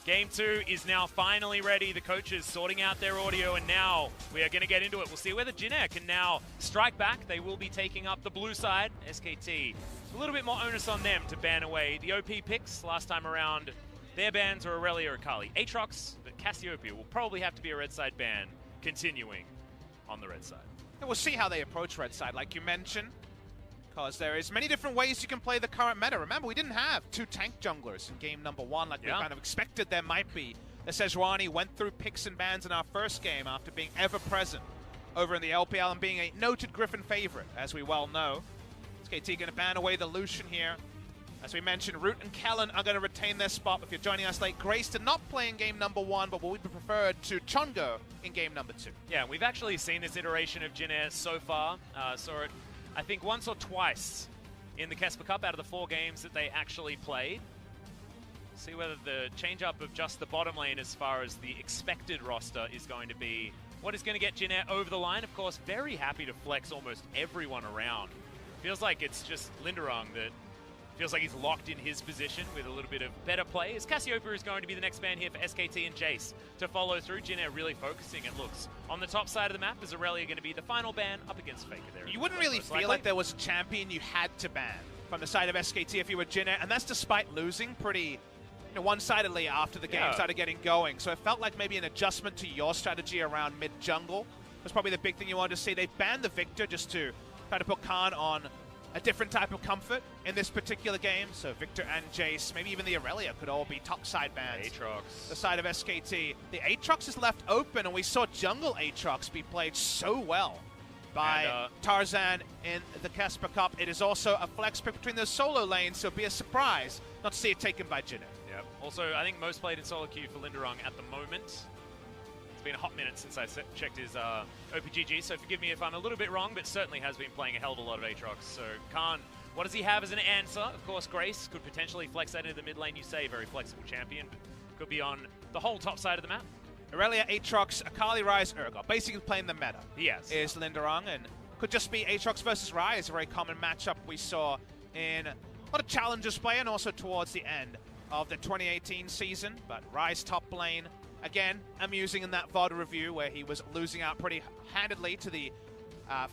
Game 2 is now finally ready. The coaches sorting out their audio, and now we are going to get into it. We'll see whether Jin Air can now strike back. They will be taking up the blue side. SKT, a little bit more onus on them to ban away the OP picks. Last time around, their bans are Aurelia or Akali. Aatrox, but Cassiopeia will probably have to be a red side ban, continuing on the red side. And we'll see how they approach red side, like you mentioned, because there is many different ways you can play the current meta. Remember, we didn't have 2 tank junglers in game number 1 like we kind of expected there might be. The Sejuani went through picks and bans in our first game after being ever present over in the LPL and being a noted Griffin favorite, as we well know. SKT going to ban away the Lucian here. As we mentioned, Root and Kellen are going to retain their spot. If you're joining us late, Grace did not play in game number 1, but will be preferred to Chungo in game number 2. Yeah, we've actually seen this iteration of Jin Air so far. Saw it, I think, once or twice in the Kesper Cup out of the 4 games that they actually played. See whether the change-up of just the bottom lane as far as the expected roster is going to be what is going to get Jin Air over the line. Of course, very happy to flex almost everyone around. Feels like it's just Linderung that feels like he's locked in his position with a little bit of better play. As Cassiopeia is going to be the next ban here for SKT and Jace to follow through. Jin Air really focusing, it looks. On the top side of the map is Aurelia going to be the final ban up against Faker there. You wouldn't really feel like there was a champion you had to ban from the side of SKT if you were Jin Air, and that's despite losing pretty one-sidedly after the game started getting going. So it felt like maybe an adjustment to your strategy around mid-jungle was probably the big thing you wanted to see. They banned the Victor just to try to put Khan on a different type of comfort in this particular game. So Victor and Jace, maybe even the Aurelia could all be top side bans. Aatrox. The side of SKT. The Aatrox is left open, and we saw jungle Aatrox be played so well by Tarzan in the Kesper Cup. It is also a flex pick between those solo lanes, so it'd be a surprise not to see it taken by Jin Air. Yep. Also, I think most played in solo queue for Linderung at the moment. It's been a hot minute since I checked his OPGG, so forgive me if I'm a little bit wrong, but certainly has been playing a hell of a lot of Aatrox. So Khan, what does he have as an answer? Of course, Grace could potentially flex that into the mid lane. You say very flexible champion, but could be on the whole top side of the map. Aurelia, Aatrox, Akali, Ryze, Urgot. Basically playing the meta. Yes. Is Linderung, and could just be Aatrox versus Ryze, a very common matchup we saw in a lot of Challengers play and also towards the end of the 2018 season. But Ryze top lane, again, amusing in that VOD review where he was losing out pretty handedly to the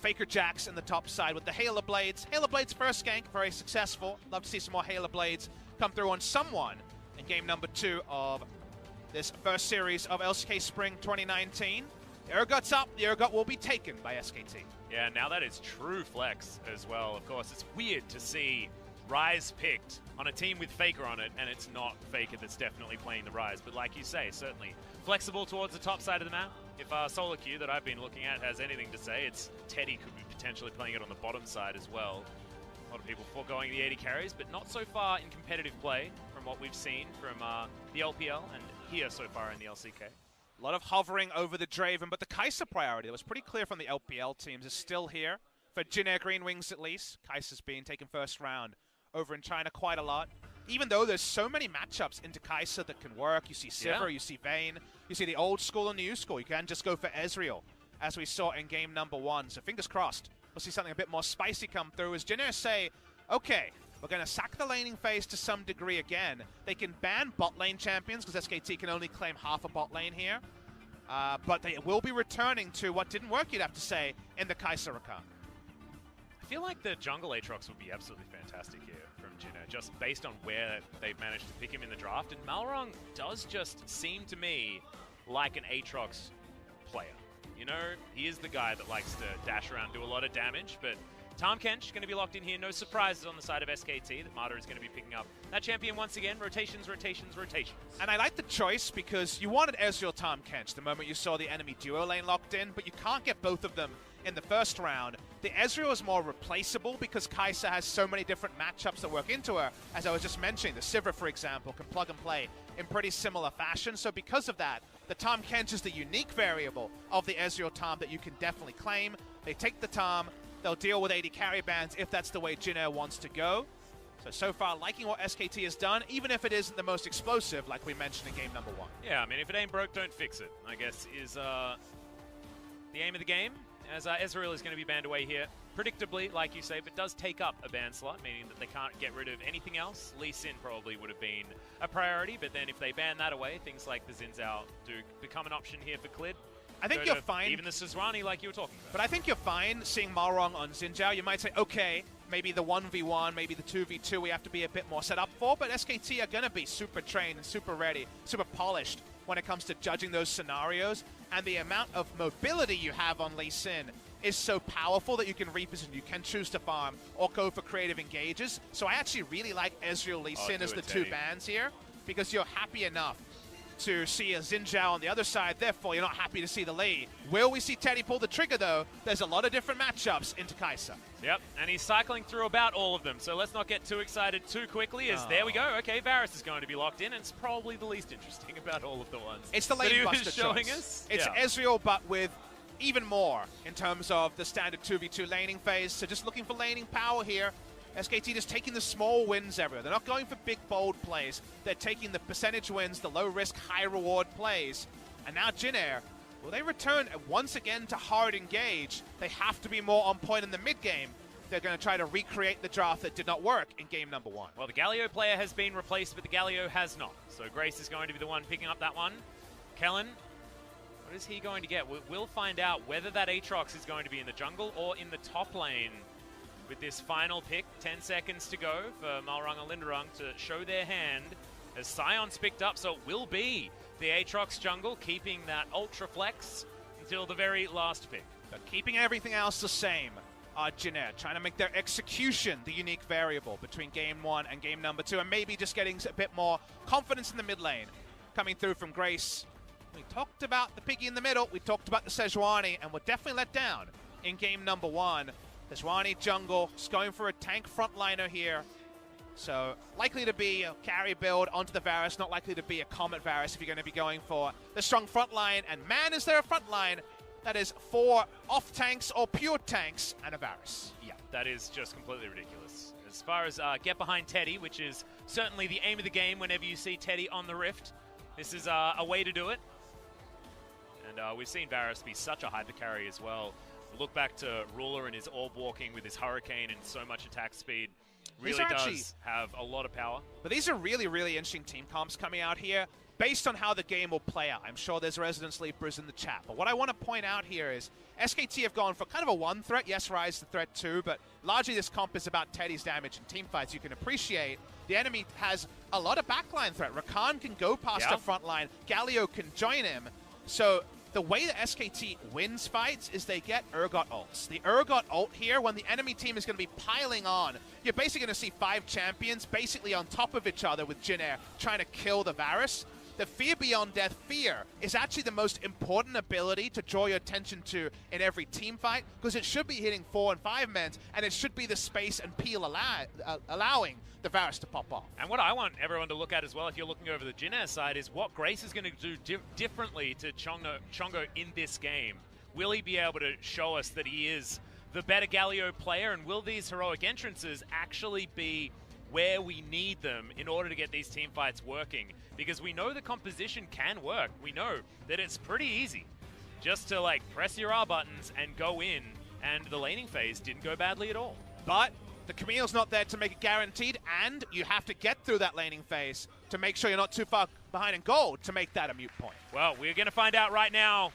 Faker Jacks in the top side with the Halo Blades. Halo Blades first gank, very successful. Love to see some more Halo Blades come through on someone in game number 2 of this first series of LCK Spring 2019. The Urgot's up. The Urgot will be taken by SKT. Yeah, now that is true flex as well. Of course, it's weird to see Ryze picked on a team with Faker on it, and it's not Faker that's definitely playing the Ryze. But like you say, certainly flexible towards the top side of the map. If solo queue that I've been looking at has anything to say, it's Teddy could be potentially playing it on the bottom side as well. A lot of people foregoing the 80 carries, but not so far in competitive play from what we've seen from the LPL and here so far in the LCK. A lot of hovering over the Draven, but the Kai'Sa priority, that was pretty clear from the LPL teams, is still here. For Jin Air Green Wings at least, Kai'Sa's being taken first round over in China quite a lot. Even though there's so many matchups into Kai'Sa that can work. You see Sivir, you see Vayne, you see the old school and the new school. You can just go for Ezreal, as we saw in game number 1. So fingers crossed, we'll see something a bit more spicy come through as Jin Air say, okay, we're going to sack the laning phase to some degree again. They can ban bot lane champions because SKT can only claim half a bot lane here. But they will be returning to what didn't work, you'd have to say, in the Kai'Sa Rakan. I feel like the jungle Aatrox would be absolutely fantastic here from Jin Air, just based on where they've managed to pick him in the draft. And Malrung does just seem to me like an Aatrox player. You know, he is the guy that likes to dash around, do a lot of damage, but Tahm Kench going to be locked in here. No surprises on the side of SKT that Marta is going to be picking up that champion once again. Rotations, rotations, rotations. And I like the choice because you wanted Ezreal Tahm Kench the moment you saw the enemy duo lane locked in, but you can't get both of them in the first round. The Ezreal is more replaceable because Kai'Sa has so many different matchups that work into her. As I was just mentioning, the Sivir, for example, can plug and play in pretty similar fashion. So because of that, the Tahm Kench is the unique variable of the Ezreal Tahm that you can definitely claim. They take the Tahm. They'll deal with 80 carry bans if that's the way Jin Air wants to go. So far, liking what SKT has done, even if it isn't the most explosive, like we mentioned in game number 1. Yeah, I mean, if it ain't broke, don't fix it, I guess, is the aim of the game. as Ezreal is going to be banned away here. Predictably, like you say, but does take up a ban slot, meaning that they can't get rid of anything else. Lee Sin probably would have been a priority, but then if they ban that away, things like the Xin Zhao do become an option here for Clid. I think you're fine. Even the Sejuani, like you were talking about. But I think you're fine seeing Malrong on Xin Zhao. You might say, okay, maybe the 1v1, maybe the 2v2 we have to be a bit more set up for, but SKT are going to be super trained and super ready, super polished when it comes to judging those scenarios. And the amount of mobility you have on Lee Sin is so powerful that you can reposition. You can choose to farm or go for creative engages. So I actually really like Ezreal Lee Sin as the two bans here, because you're happy enough to see a Xin Zhao on the other side, therefore you're not happy to see the Lee. Will we see Teddy pull the trigger though? There's a lot of different matchups into Kai'Sa. Yep, and he's cycling through about all of them, so let's not get too excited too quickly, as there we go. Okay, Varus is going to be locked in, and it's probably the least interesting about all of the ones. It's the lane buster showing us. It's Ezreal, but with even more in terms of the standard 2v2 laning phase, so just looking for laning power here. SKT just taking the small wins everywhere. They're not going for big, bold plays. They're taking the percentage wins, the low-risk, high-reward plays. And now Jin Air, will they return once again to hard engage? They have to be more on point in the mid-game. They're going to try to recreate the draft that did not work in game number 1. Well, the Galio player has been replaced, but the Galio has not. So Grace is going to be the one picking up that one. Kellen, what is he going to get? We'll find out whether that Aatrox is going to be in the jungle or in the top lane. With this final pick, 10 seconds to go for Malrong and Linderung to show their hand as Sion's picked up, so it will be the Aatrox jungle, keeping that Ultra Flex until the very last pick. But keeping everything else the same, Jin Air trying to make their execution the unique variable between game 1 and game number 2, and maybe just getting a bit more confidence in the mid lane. Coming through from Grace. We talked about the piggy in the middle, we talked about the Sejuani, and we're definitely let down in game number 1. Sejuani jungle, just going for a tank frontliner here. So likely to be a carry build onto the Varus, not likely to be a Comet Varus if you're going to be going for the strong frontline. And man, is there a frontline that is 4 off tanks or pure tanks and a Varus. Yeah, that is just completely ridiculous. As far as get behind Teddy, which is certainly the aim of the game whenever you see Teddy on the Rift, this is a way to do it. And we've seen Varus be such a hyper carry as well. Look back to Ruler and his orb walking with his Hurricane and so much attack speed. Really does have a lot of power. But these are really, really interesting team comps coming out here based on how the game will play out. I'm sure there's Resident Sleepers in the chat. But what I want to point out here is SKT have gone for kind of a one threat. Yes, Ryze the threat too, but largely this comp is about Teddy's damage in team fights. You can appreciate the enemy has a lot of backline threat. Rakan can go past the front line. Galio can join him. So the way that SKT wins fights is they get Urgot ults. The Urgot ult here, when the enemy team is going to be piling on, you're basically going to see 5 champions basically on top of each other with Jin Air trying to kill the Varus. The Fear Beyond Death Fear is actually the most important ability to draw your attention to in every team fight, because it should be hitting 4 and 5 men, and it should be the space and peel allowing the Varus to pop off. And what I want everyone to look at as well, if you're looking over the Jin Air side, is what Grace is going to do differently to Chongo in this game. Will he be able to show us that he is the better Galio player, and will these heroic entrances actually be where we need them in order to get these team fights working? Because we know the composition can work. We know that it's pretty easy just to like press your R buttons and go in, and the laning phase didn't go badly at all. But the Camille's not there to make it guaranteed, and you have to get through that laning phase to make sure you're not too far behind in gold to make that a mute point. Well, we're going to find out right now.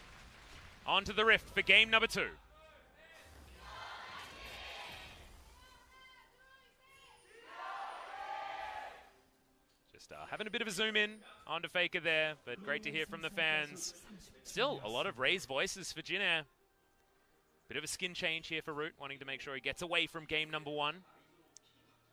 On to the Rift for game number 2. Having a bit of a zoom in onto Faker there, but great to hear from the fans. Still a lot of raised voices for Jin Air. Bit of a skin change here for Root, wanting to make sure he gets away from game number 1.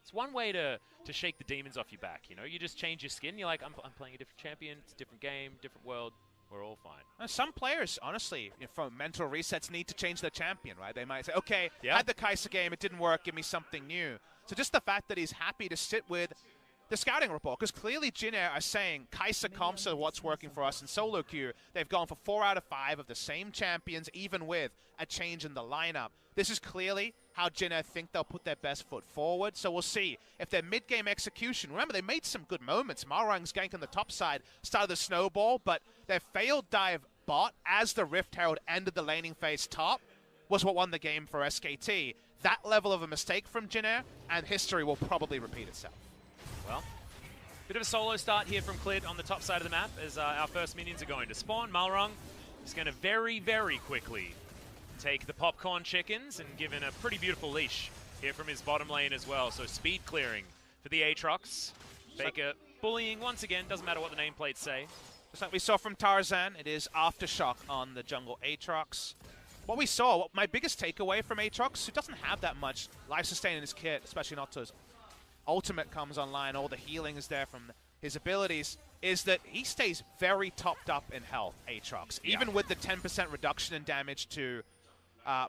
It's one way to shake the demons off your back, you know? You just change your skin, you're like, I'm playing a different champion, it's a different game, different world, we're all fine. Some players, honestly, from mental resets, need to change their champion, right? They might say, okay, had the Kai'Sa game, it didn't work, give me something new. So just the fact that he's happy to sit with the scouting report, because clearly Jin Air are saying Kai'Sa comps are what's working for us in solo queue. They've gone for 4 out of 5 of the same champions, even with a change in the lineup. This is clearly how Jin Air think they'll put their best foot forward, so we'll see if their mid-game execution, remember they made some good moments. Malrong's gank on the top side started the snowball, but their failed dive bot as the Rift Herald ended the laning phase top was what won the game for SKT. That level of a mistake from Jin Air, and history will probably repeat itself. Well, bit of a solo start here from Clid on the top side of the map as our first minions are going to spawn. Malrung is going to very, very quickly take the popcorn chickens and give in a pretty beautiful leash here from his bottom lane as well. So speed clearing for the Aatrox. Faker bullying once again, doesn't matter what the nameplates say. Just like we saw from Tarzan, it is Aftershock on the jungle Aatrox. What we saw, my biggest takeaway from Aatrox, who doesn't have that much life sustain in his kit, especially not till his ultimate comes online, all the healing is there from his abilities, is that he stays very topped up in health, Aatrox. Yeah. Even with the 10% reduction in damage to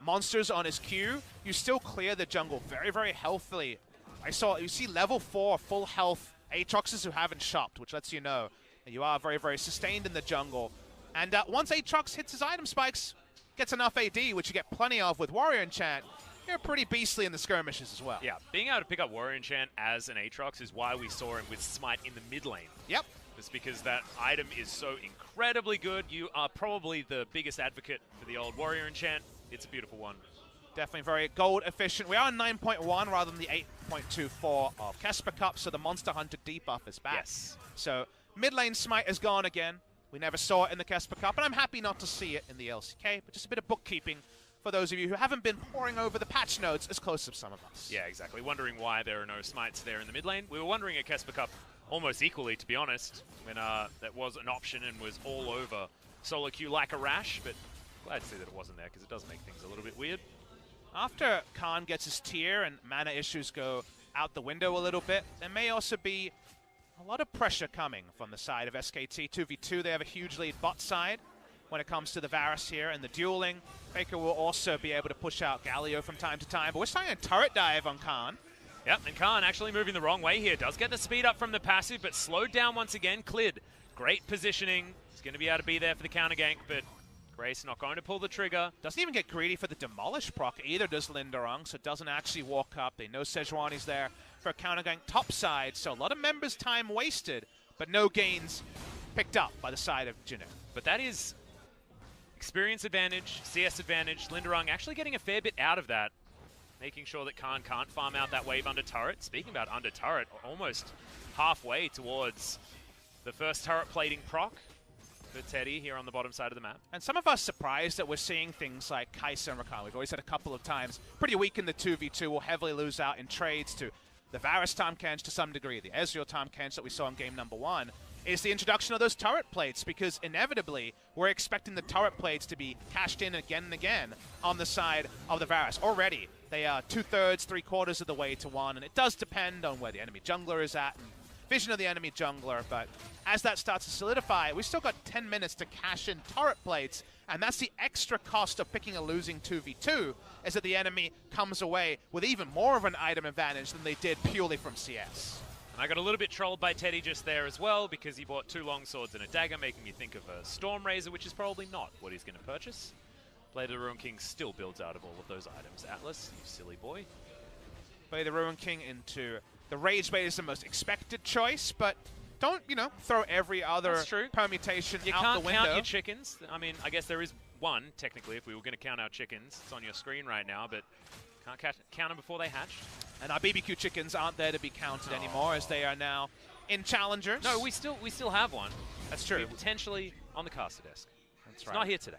monsters on his Q, you still clear the jungle very, very healthily. You see level 4 full health Aatroxes who haven't shopped, which lets you know that you are very, very sustained in the jungle. And once Aatrox hits his item spikes, gets enough AD, which you get plenty of with Warrior Enchant, you're pretty beastly in the skirmishes as well. Yeah, being able to pick up Warrior Enchant as an Aatrox is why we saw him with Smite in the mid lane. Yep. It's because that item is so incredibly good. You are probably the biggest advocate for the old Warrior Enchant. It's a beautiful one. Definitely very gold efficient. We are on 9.1 rather than the 8.24 of Kesper Cup, so the Monster Hunter debuff is back. Yes. So mid lane Smite is gone again. We never saw it in the Kesper Cup, and I'm happy not to see it in the LCK, but just a bit of bookkeeping for those of you who haven't been poring over the patch notes as close as some of us. Yeah, exactly. Wondering why there are no Smites there in the mid lane. We were wondering at Kesper Cup almost equally, to be honest, when that was an option and was all over solo queue like a rash, but glad to see that it wasn't there because it does make things a little bit weird. After Khan gets his tier and mana issues go out the window a little bit, there may also be a lot of pressure coming from the side of SKT. 2v2, they have a huge lead bot side when it comes to the Varus here and the dueling. Faker will also be able to push out Galio from time to time, but we're starting a turret dive on Khan. Yep, and Khan actually moving the wrong way here. Does get the speed up from the passive, but slowed down once again. Clid, great positioning. He's going to be able to be there for the counter gank, but Grace not going to pull the trigger. Doesn't even get greedy for the Demolish proc, either does Linderung, so doesn't actually walk up. They know Sejuani's there for a counter gank top side, so a lot of members' time wasted, but no gains picked up by the side of Jin Air. But that is experience advantage, CS advantage. Linderung actually getting a fair bit out of that, making sure that Khan can't farm out that wave under turret. Speaking about under turret, almost halfway towards the first turret plating proc for Teddy here on the bottom side of the map. And some of us surprised that we're seeing things like Kai'Sa and Rakan. We've always said a couple of times, pretty weak in the 2v2, will heavily lose out in trades to the Varus Tahm-Kench to some degree, the Ezreal Tahm-Kench that we saw in game number 1, is the introduction of those turret plates, because inevitably we're expecting the turret plates to be cashed in again and again on the side of the Varus. Already, they are 2/3, 3/4 of the way to 1, and it does depend on where the enemy jungler is at and vision of the enemy jungler, but as that starts to solidify, we've still got 10 minutes to cash in turret plates, and that's the extra cost of picking a losing 2v2, is that the enemy comes away with even more of an item advantage than they did purely from CS. And I got a little bit trolled by Teddy just there as well, because he bought 2 long swords and a dagger, making me think of a Storm Razor, which is probably not what he's going to purchase. Blade of the Ruin King still builds out of all of those items. Atlas, you silly boy. Blade of the Ruin King into the Rage Bait is the most expected choice, but don't, throw every other permutation out the window. You can't count your chickens. I mean, I guess there is one, technically, if we were going to count our chickens. It's on your screen right now, but can't count them before they hatch. And our BBQ chickens aren't there to be counted anymore, as they are now in challengers. No, we still have one. That's true. Potentially on the caster desk. That's right. It's not here today.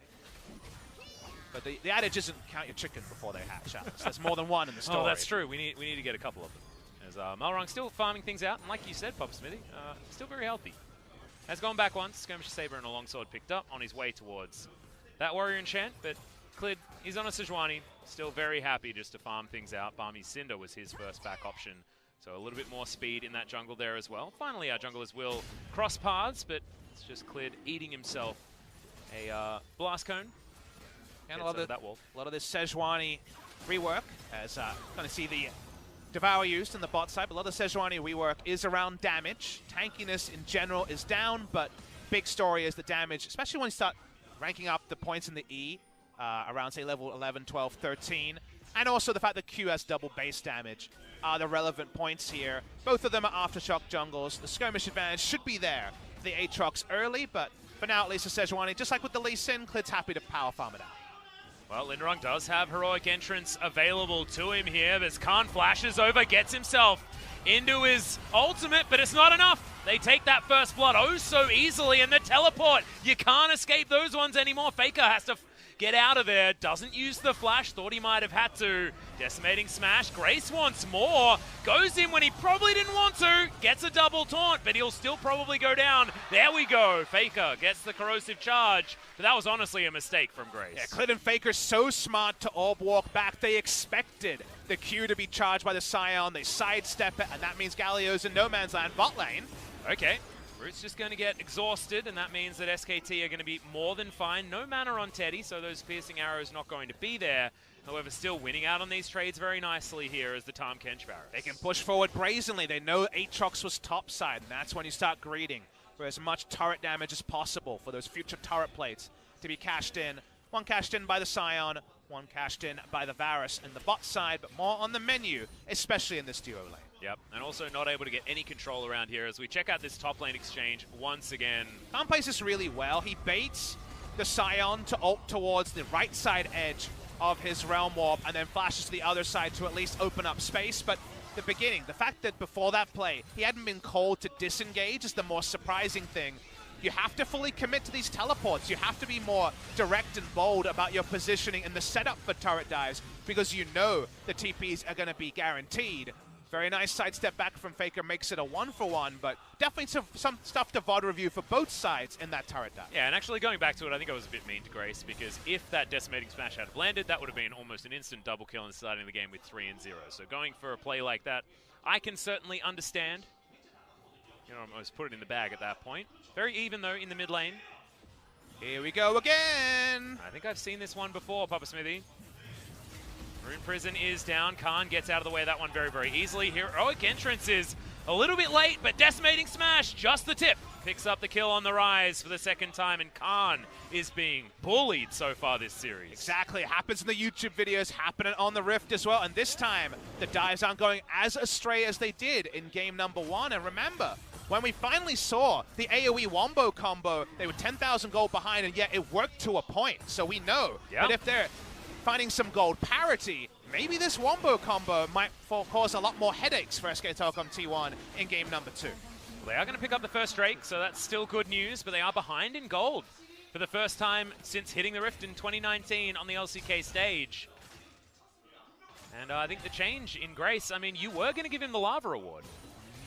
But the adage isn't count your chicken before they hatch, Alex. There's more than one in the story. Oh, that's true. We need to get a couple of them. As Malrung still farming things out, and like you said, Pop Smithy, still very healthy. Has gone back once. Skirmisher Saber and a longsword picked up on his way towards that Warrior Enchant, but Clid, he's on a Sejuani, still very happy just to farm things out. Barmy Cinder was his first back option, so a little bit more speed in that jungle there as well. Finally, our junglers will cross paths, but it's just Clid eating himself a blast cone. And a lot of this Sejuani rework, as kind of see the Devour used in the bot side, but a lot of Sejuani rework is around damage. Tankiness in general is down, but big story is the damage, especially when you start ranking up the points in the E, around, say, level 11, 12, 13. And also the fact that Q has double base damage are the relevant points here. Both of them are Aftershock jungles. The skirmish advantage should be there for the Aatrox early, but for now, at least, the Sejuani, just like with the Lee Sin, Clid's happy to power farm it out. Well, Linderung does have heroic entrance available to him here, but Khan flashes over, gets himself into his ultimate, but it's not enough. They take that first blood oh so easily, and the teleport, you can't escape those ones anymore. Faker has to get out of there, doesn't use the flash, thought he might have had to. Decimating smash, Grace wants more, goes in when he probably didn't want to, gets a double taunt, but he'll still probably go down. There we go, Faker gets the corrosive charge, but that was honestly a mistake from Grace. Yeah, Clid and Faker so smart to orb walk back. They expected the Q to be charged by the Scion, they sidestep it, and that means Galio's in no man's land bot lane. Okay. Root's just going to get exhausted, and that means that SKT are going to be more than fine. No mana on Teddy, so those piercing arrows not going to be there. However, still winning out on these trades very nicely here as the Tahm Kench Barracks. They can push forward brazenly. They know Aatrox was topside, and that's when you start greeting for as much turret damage as possible for those future turret plates to be cashed in. One cashed in by the Scion, one cashed in by the Varus and the bot side, but more on the menu, especially in this duo lane. Yep, and also not able to get any control around here as we check out this top lane exchange once again. Khan plays this really well. He baits the Scion to ult towards the right side edge of his Realm Warp and then flashes to the other side to at least open up space. But the beginning, the fact that before that play, he hadn't been called to disengage is the more surprising thing. You have to fully commit to these teleports. You have to be more direct and bold about your positioning and the setup for turret dives because you know the TPs are going to be guaranteed. Very nice sidestep back from Faker, makes it a 1-for-1, but definitely some stuff to VOD review for both sides in that turret dive. Yeah, and actually going back to it, I think I was a bit mean to Grace because if that decimating smash had landed, that would have been almost an instant double kill and starting the game with 3-0. So going for a play like that, I can certainly understand. You know, almost put it in the bag at that point. Very even, though, in the mid lane. Here we go again. I think I've seen this one before, Papa Smithy. Rune Prison is down. Khan gets out of the way of that one very, very easily. Heroic entrance is a little bit late, but decimating smash, just the tip. Picks up the kill on the rise for the second time, and Khan is being bullied so far this series. Exactly. It happens in the YouTube videos, happening on the Rift as well. And this time, the dives aren't going as astray as they did in game number 1. And remember, when we finally saw the AoE Wombo combo, they were 10,000 gold behind, and yet it worked to a point. So we know that if they're finding some gold parity, maybe this Wombo combo might cause a lot more headaches for SK Telecom T1 in game number 2. Well, they are going to pick up the first Drake, so that's still good news, but they are behind in gold for the first time since hitting the Rift in 2019 on the LCK stage. And I think the change in Grace, I mean, you were going to give him the Lava Award,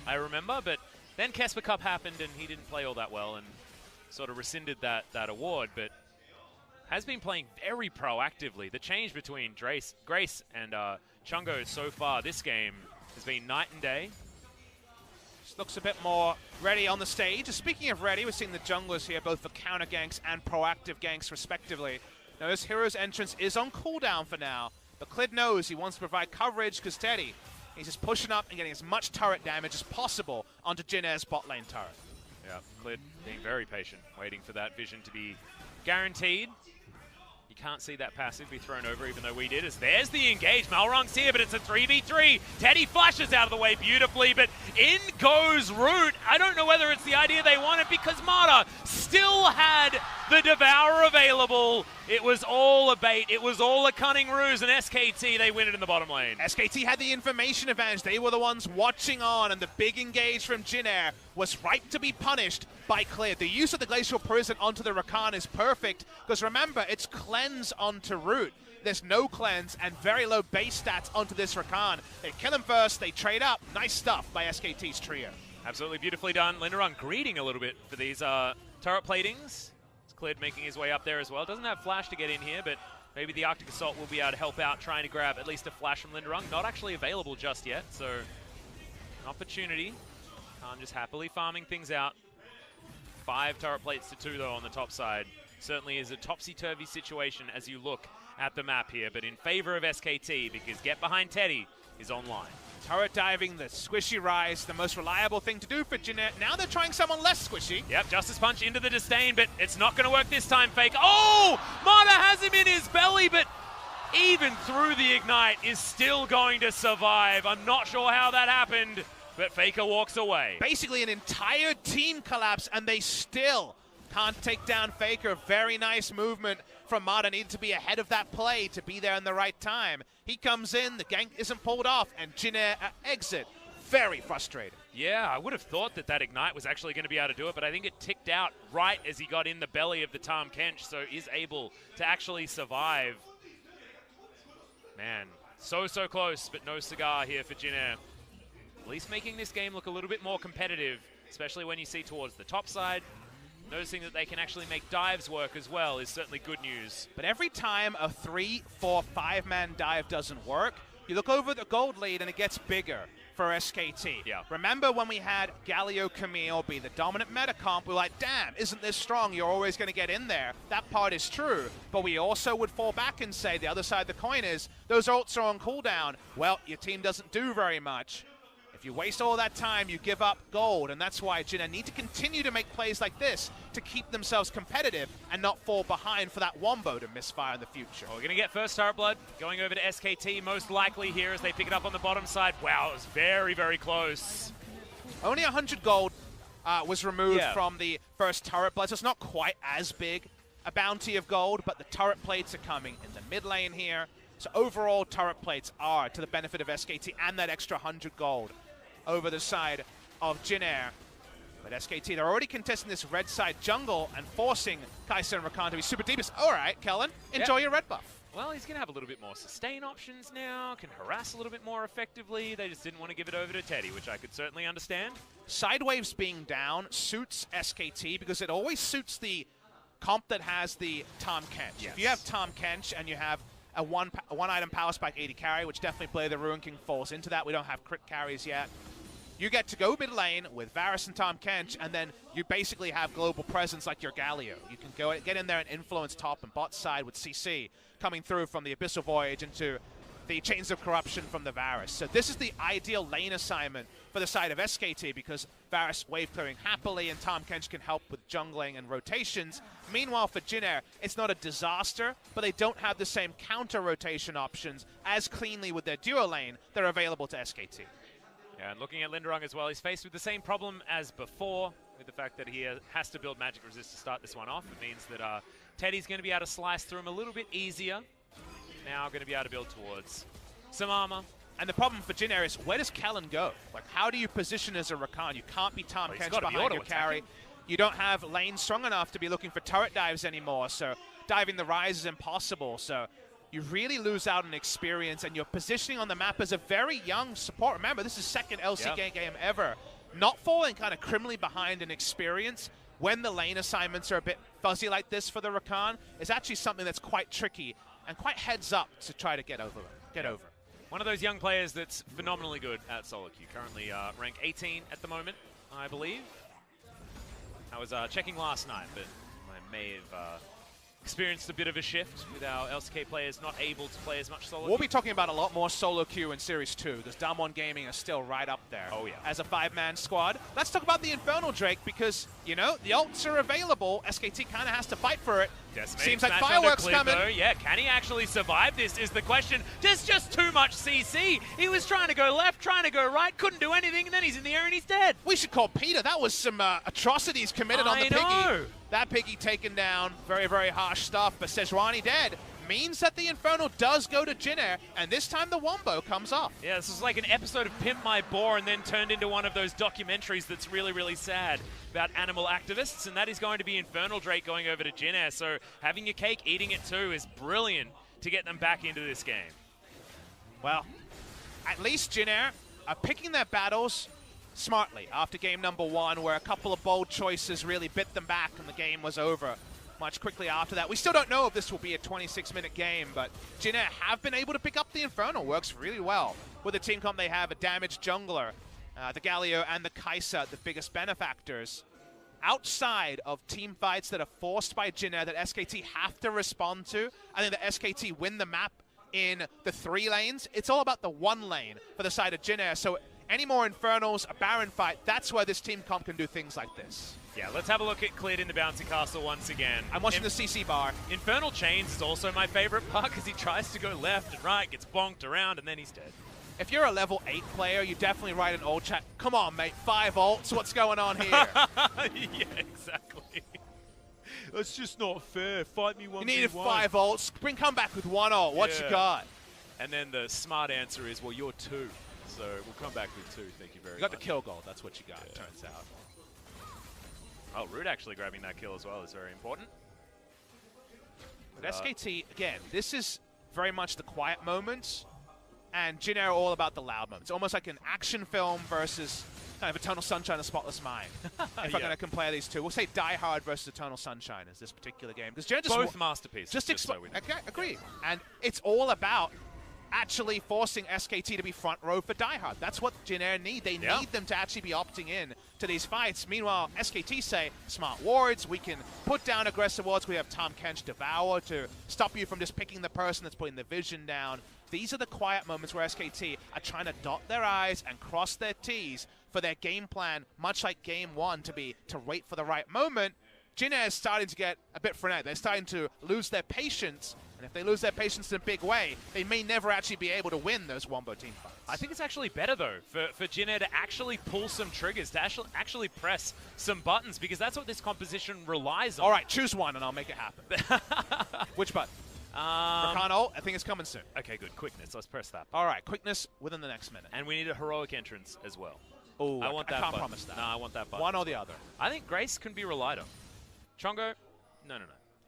I remember, but then Kesper Cup happened and he didn't play all that well and sort of rescinded that award, but has been playing very proactively. The change between Grace and Chungo so far this game has been night and day. Just looks a bit more ready on the stage. Speaking of ready, we're seeing the junglers here, both for counter ganks and proactive ganks respectively. Now this hero's entrance is on cooldown for now, but Clid knows he wants to provide coverage because Teddy, he's just pushing up and getting as much turret damage as possible onto Jin Air's bot lane turret. Yeah, Clid being very patient, waiting for that vision to be guaranteed. You can't see that passive be thrown over, even though we did. As there's the engage. Malrung's here, but it's a 3v3. Teddy flashes out of the way beautifully, but in goes Root. I don't know whether it's the idea they wanted because Mata still had the Devour available. It was all a bait. It was all a cunning ruse, and SKT, they win it in the bottom lane. SKT had the information advantage. They were the ones watching on, and the big engage from Jin Air was right to be punished by Clid. The use of the Glacial Prison onto the Rakan is perfect, because remember, it's cleanse onto Root. There's no cleanse and very low base stats onto this Rakan. They kill him first, they trade up. Nice stuff by SKT's trio. Absolutely beautifully done. Linderung greeting a little bit for these turret platings. Clid making his way up there as well. Doesn't have flash to get in here, but maybe the Arctic Assault will be able to help out trying to grab at least a flash from Linderung. Not actually available just yet, so an opportunity. Khan just happily farming things out. 5 turret plates to 2 though on the top side. Certainly is a topsy-turvy situation as you look at the map here, but in favor of SKT because Get Behind Teddy is online. Turret diving, the squishy rise, the most reliable thing to do for Jeanette. Now they're trying someone less squishy. Yep, Justice Punch into the disdain, but it's not going to work this time, Fake. Oh! Mata has him in his belly, but even through the Ignite is still going to survive. I'm not sure how that happened, but Faker walks away. Basically an entire team collapse, and they still Can't take down Faker. Very nice movement from Mada. Needed to be ahead of that play to be there in the right time. He comes in, the gank isn't pulled off, and Jin Air exit. Very frustrated. Yeah, I would have thought that Ignite was actually going to be able to do it, but I think it ticked out right as he got in the belly of the Tahm Kench, so is able to actually survive. Man, so close, but no cigar here for Jin Air. At least making this game look a little bit more competitive, especially when you see towards the top side. Noticing that they can actually make dives work as well is certainly good news. But every time a 3, 4, 5-man dive doesn't work, you look over the gold lead and it gets bigger for SKT. Yeah. Remember when we had Galio Camille be the dominant meta comp, we were like, damn, isn't this strong? You're always going to get in there. That part is true. But we also would fall back and say the other side of the coin is those ults are on cooldown. Well, your team doesn't do very much. If you waste all that time, you give up gold, and that's why Jin Air need to continue to make plays like this to keep themselves competitive and not fall behind for that Wombo to misfire in the future. Well, we're going to get first turret blood going over to SKT, most likely here as they pick it up on the bottom side. Wow, it was very close. Only 100 gold was removed from the first turret blood, so it's not quite as big a bounty of gold, but the turret plates are coming in the mid lane here. So overall, turret plates are to the benefit of SKT and that extra 100 gold over the side of Jin Air. But SKT, they're already contesting this red side jungle and forcing Kai'Sa and Rakan to be super deepest. All right, Kellen, enjoy your red buff. Well, he's going to have a little bit more sustain options now, can harass a little bit more effectively. They just didn't want to give it over to Teddy, which I could certainly understand. Sidewaves being down suits SKT because it always suits the comp that has the Tahm Kench. Yes. If you have Tahm Kench and you have a one item power spike 80 carry, which definitely play the Ruin King falls into that. We don't have crit carries yet. You get to go mid lane with Varus and Tahm Kench, and then you basically have global presence like your Galio. You can go get in there and influence top and bot side with CC coming through from the Abyssal Voyage into the Chains of Corruption from the Varus. So this is the ideal lane assignment for the side of SKT because Varus wave clearing happily and Tahm Kench can help with jungling and rotations. Meanwhile for Jin Air, it's not a disaster, but they don't have the same counter rotation options as cleanly with their duo lane that are available to SKT. Yeah, and looking at Linderung as well, he's faced with the same problem as before, with the fact that he has to build magic resist to start this one off. It means that Teddy's going to be able to slice through him a little bit easier. Now going to be able to build towards some armor. And the problem for Jin Air is, where does Kellen go? Like, how do you position as a Rakan? You can't be Tahm Kench behind your carry. You don't have lane strong enough to be looking for turret dives anymore, so diving the Rise is impossible. So you really lose out on experience, and your positioning on the map as a very young support. Remember, this is second LCK game ever. Not falling kind of criminally behind in experience when the lane assignments are a bit fuzzy like this for the Rakan is actually something that's quite tricky and quite heads up to try to get over. One of those young players that's phenomenally good at solo queue. Currently rank 18 at the moment, I believe. I was checking last night, but I may have experienced a bit of a shift with our LCK players not able to play as much solo We'll queue. be talking about a lot more solo queue in Series 2 because W1D1 Gaming is still right up there as a 5-man squad. Let's talk about the Infernal Drake because, you know, the ults are available. SKT kind of has to fight for it. Seems like fireworks coming. Though. Yeah, can he actually survive this is the question. There's just too much CC. He was trying to go left, trying to go right, couldn't do anything, and then he's in the air and he's dead. We should call Peter. That was some atrocities committed on the Piggy. That Piggy taken down. Very, very harsh stuff. But Sejuani dead means that the Infernal does go to Jin Air, and this time the Wombo comes off. Yeah, this is like an episode of Pimp My Boar and then turned into one of those documentaries that's really, really sad about animal activists, and that is going to be Infernal Drake going over to Jin Air. So having your cake, eating it too is brilliant to get them back into this game. Well, at least Jin Air are picking their battles smartly after game number 1, where a couple of bold choices really bit them back and the game was over much quickly after that. We still don't know if this will be a 26-minute game, but Jin Air have been able to pick up the Infernal. Works really well. With the team comp they have, a damaged jungler, the Galio and the Kai'Sa, the biggest benefactors. Outside of team fights that are forced by Jin Air that SKT have to respond to, I think that SKT win the map in the 3 lanes. It's all about the 1 lane for the side of Jin Air. So any more Infernals, a Baron fight, that's where this team comp can do things like this. Yeah, let's have a look at Cleared in the Bouncy Castle once again. I'm watching the CC bar. Infernal Chains is also my favorite part because he tries to go left and right, gets bonked around, and then he's dead. If you're a level 8 player, you definitely write an old chat. Come on, mate, 5 ults, what's going on here? Yeah, exactly. that's just not fair. Fight me 1v1. You needed 5 ults. Come back with 1 ult. What you got? And then the smart answer is, well, you're 2. So we'll come back with 2. Thank you very much. You got the kill goal. That's what you got, turns out. Oh, Rude actually grabbing that kill as well is very important. But SKT, again, this is very much the quiet moments, and Jin Air are all about the loud moments. Almost like an action film versus kind of Eternal Sunshine and Spotless Mind. If I'm going to compare these two. We'll say Die Hard versus Eternal Sunshine is this particular game. Because both masterpieces. Just so we know. Okay, agree. And it's all about actually forcing SKT to be front row for Die Hard. That's what Jin Air need. They need them to actually be opting in to these fights. Meanwhile, SKT say, smart wards, we can put down aggressive wards. We have Tom Kench Devour to stop you from just picking the person that's putting the vision down. These are the quiet moments where SKT are trying to dot their I's and cross their T's for their game plan, much like Game 1, to wait for the right moment. Jin Air is starting to get a bit frenetic. They're starting to lose their patience. And if they lose their patience in a big way, they may never actually be able to win those Wombo team fights. I think it's actually better, though, for Jin Air to actually pull some triggers, to actually press some buttons, because that's what this composition relies on. All right, choose one, and I'll make it happen. Which button? Rakan ult? I think it's coming soon. Okay, good. Quickness. Let's press that. All right, quickness within the next minute. And we need a heroic entrance as well. Oh, I want that I can't button. promise that. No, I want that button. One or the other. I think Grace can be relied on. Chongo? No.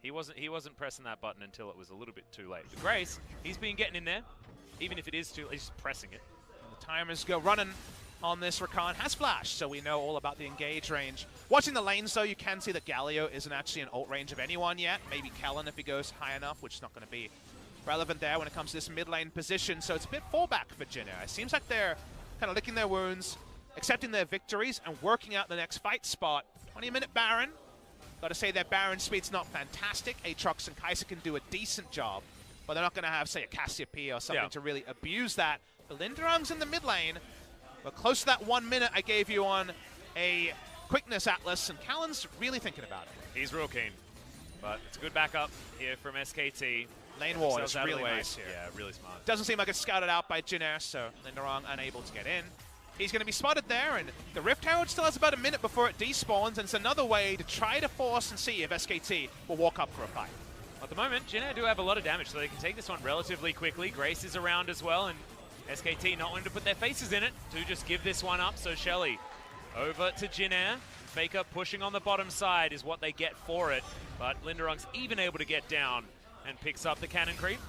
He wasn't pressing that button until it was a little bit too late. But Grace, he's been getting in there. Even if it is too late, he's just pressing it. And the timers go running on this. Rakan has flash, so we know all about the engage range. Watching the lanes, though, you can see that Galio isn't actually in ult range of anyone yet. Maybe Kellen if he goes high enough, which is not going to be relevant there when it comes to this mid lane position. So it's a bit fallback for Jin Air. It seems like they're kind of licking their wounds, accepting their victories, and working out the next fight spot. 20-minute Baron. Got to say their Baron speed's not fantastic. Aatrox and Kai'Sa can do a decent job, but they're not going to have, say, a Cassiopeia or something to really abuse that. The Linderung's in the mid lane, but close to that 1 minute I gave you on a quickness atlas, and Callan's really thinking about it. He's real keen, but it's a good backup here from SKT. Lane ward is really nice here. Yeah, really smart. Doesn't seem like it's scouted out by Jin Air, so Linderung unable to get in. He's going to be spotted there, and the Rift Herald still has about a minute before it despawns, and it's another way to try to force and see if SKT will walk up for a fight. At the moment, Jin Air do have a lot of damage, so they can take this one relatively quickly. Grace is around as well, and SKT not wanting to put their faces in it to just give this one up. So Shelly over to Jin Air. Faker pushing on the bottom side is what they get for it, but Linderung's even able to get down and picks up the cannon creep.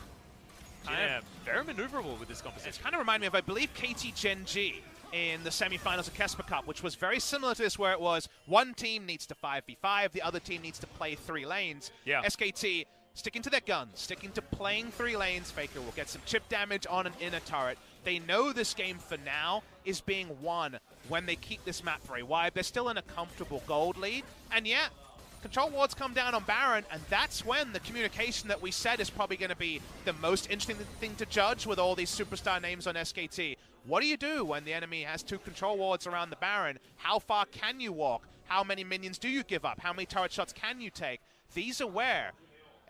Jin Air very maneuverable with this composition. It's kind of reminded me of, I believe, KT Gen G in the semifinals of Kesper Cup, which was very similar to this, where it was one team needs to 5v5, the other team needs to play 3 lanes. Yeah. SKT sticking to their guns, sticking to playing 3 lanes. Faker will get some chip damage on an inner turret. They know this game for now is being won when they keep this map very wide. They're still in a comfortable gold lead, and yet control wards come down on Baron, and that's when the communication that we said is probably going to be the most interesting thing to judge with all these superstar names on SKT. What do you do when the enemy has 2 control wards around the Baron? How far can you walk? How many minions do you give up? How many turret shots can you take? These are where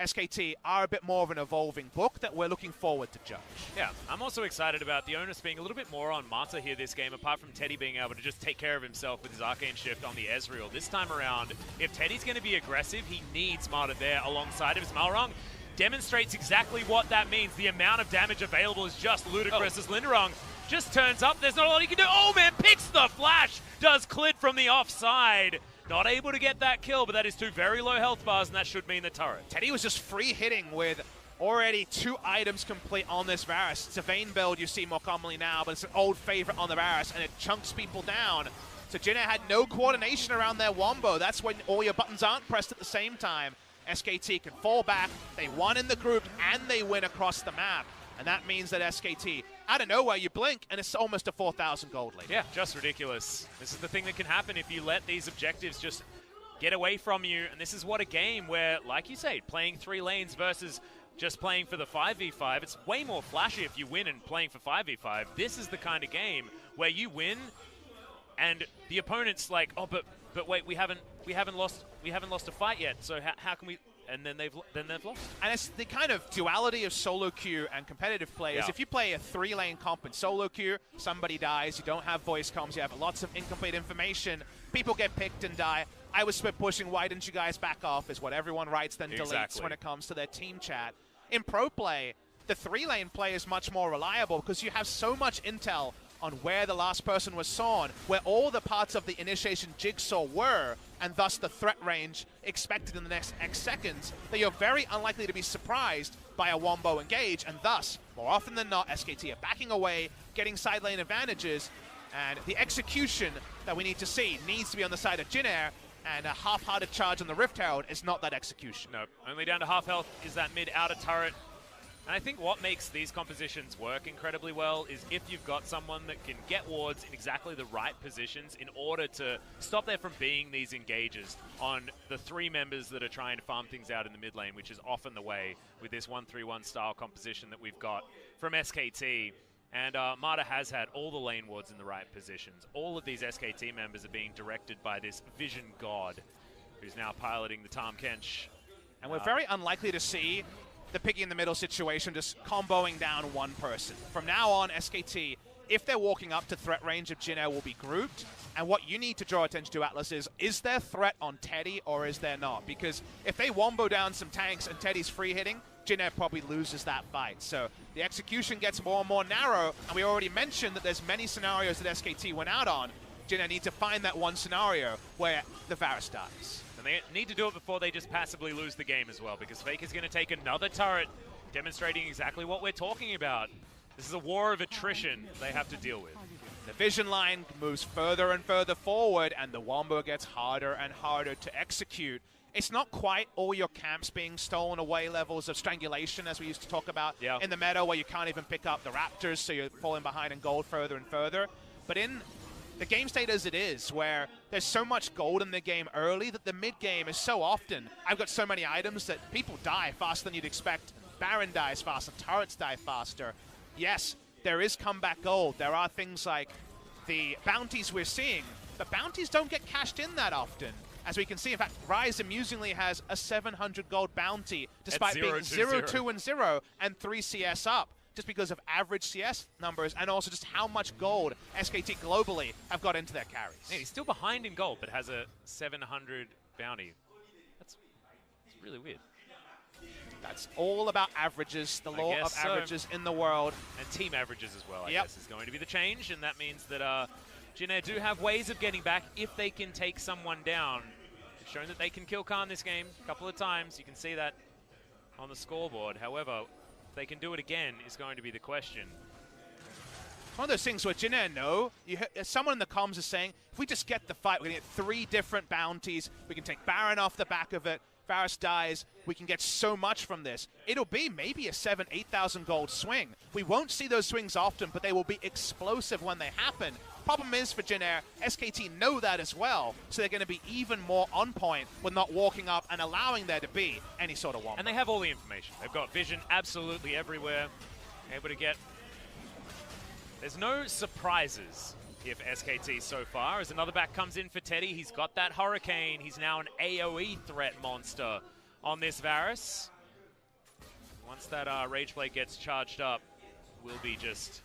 SKT are a bit more of an evolving book that we're looking forward to judge. Yeah, I'm also excited about the onus being a little bit more on Mata here this game, apart from Teddy being able to just take care of himself with his Arcane Shift on the Ezreal. This time around, if Teddy's going to be aggressive, he needs Mata there alongside of his Malrung. Demonstrates exactly what that means. The amount of damage available is just ludicrous as Linderung just turns up. There's not a lot he can do. Oh, man, picks the flash. Does Clit from the offside. Not able to get that kill, but that is 2 very low health bars, and that should mean the turret. Teddy was just free hitting with already 2 items complete on this Varus. It's a Vayne build you see more commonly now, but it's an old favorite on the Varus, and it chunks people down. So Jin Air had no coordination around their wombo. That's when all your buttons aren't pressed at the same time. SKT can fall back, they won in the group, and they win across the map. And that means that SKT, out of nowhere, you blink, and it's almost a 4,000 gold lead. Yeah, just ridiculous. This is the thing that can happen if you let these objectives just get away from you. And this is what a game where, like you say, playing 3 lanes versus just playing for the 5v5, it's way more flashy if you win and playing for 5v5. This is the kind of game where you win, and the opponent's like, oh, but wait, we haven't lost a fight yet. So how can we and then they've lost. And it's the kind of duality of solo queue and competitive play. Is if you play a 3-lane comp in solo queue, somebody dies, you don't have voice comms, you have lots of incomplete information, people get picked and die. I was split pushing, why didn't you guys back off, is what everyone writes then deletes when it comes to their team chat. In pro play, the 3-lane play is much more reliable because you have so much intel on where the last person was sawn, where all the parts of the initiation jigsaw were, and thus the threat range expected in the next X seconds, that you're very unlikely to be surprised by a wombo engage, and thus, more often than not, SKT are backing away, getting side lane advantages, and the execution that we need to see needs to be on the side of Jin Air, and a half-hearted charge on the Rift Herald is not that execution. No, only down to half health is that mid-outer turret. And I think what makes these compositions work incredibly well is if you've got someone that can get wards in exactly the right positions in order to stop there from being these engages on the 3 members that are trying to farm things out in the mid lane, which is often the way with this 1-3-1 style composition that we've got from SKT. And Marta has had all the lane wards in the right positions. All of these SKT members are being directed by this vision god, who's now piloting the Tahm Kench. And we're very unlikely to see the piggy in the middle situation just comboing down one person. From now on, SKT, if they're walking up to threat range of Jin Air, will be grouped. And what you need to draw attention to, Atlas, is there threat on Teddy or is there not? Because if they wombo down some tanks and Teddy's free hitting, Jin Air probably loses that fight. So the execution gets more and more narrow, and we already mentioned that there's many scenarios that SKT went out on. Jin Air need to find that one scenario where the Varus dies. And they need to do it before they just passively lose the game as well, because Fake is going to take another turret, demonstrating exactly what we're talking about. This is a war of attrition they have to deal with. The vision line moves further and further forward, and the wombo gets harder and harder to execute. It's not quite all your camps being stolen away levels of strangulation, as we used to talk about in the meta, where you can't even pick up the Raptors, so you're falling behind in gold further and further. But in the game state as it is, where there's so much gold in the game early that the mid-game is so often, I've got so many items that people die faster than you'd expect. Baron dies faster, turrets die faster. Yes, there is comeback gold. There are things like the bounties we're seeing, but bounties don't get cashed in that often. As we can see, in fact, Ryze amusingly has a 700 gold bounty, despite being 0-2 and 0 and 3 CS up, just because of average CS numbers and also just how much gold SKT globally have got into their carries. Man, he's still behind in gold, but has a 700 bounty. That's really weird. That's all about averages, the law of averages in the world. And team averages as well, I guess, is going to be the change, and that means that Jin Air do have ways of getting back if they can take someone down. They've shown that they can kill Khan this game a couple of times. You can see that on the scoreboard. However, if they can do it again is going to be the question. One of those things where Jin Air know, someone in the comms is saying, if we just get the fight, we're going to get 3 different bounties. We can take Baron off the back of it. Varus dies, we can get so much from this. It'll be maybe a 7,000-8,000 gold swing. We won't see those swings often, but they will be explosive when they happen. Problem is for Jin Air, SKT know that as well, so they're going to be even more on point when not walking up and allowing there to be any sort of wombo. And they have all the information. They've got vision absolutely everywhere, able to get... There's no surprises if SKT so far, as another back comes in for Teddy. He's got that Hurricane. He's now an AoE threat monster on this Varus. Once that Rage Blade gets charged up, will be just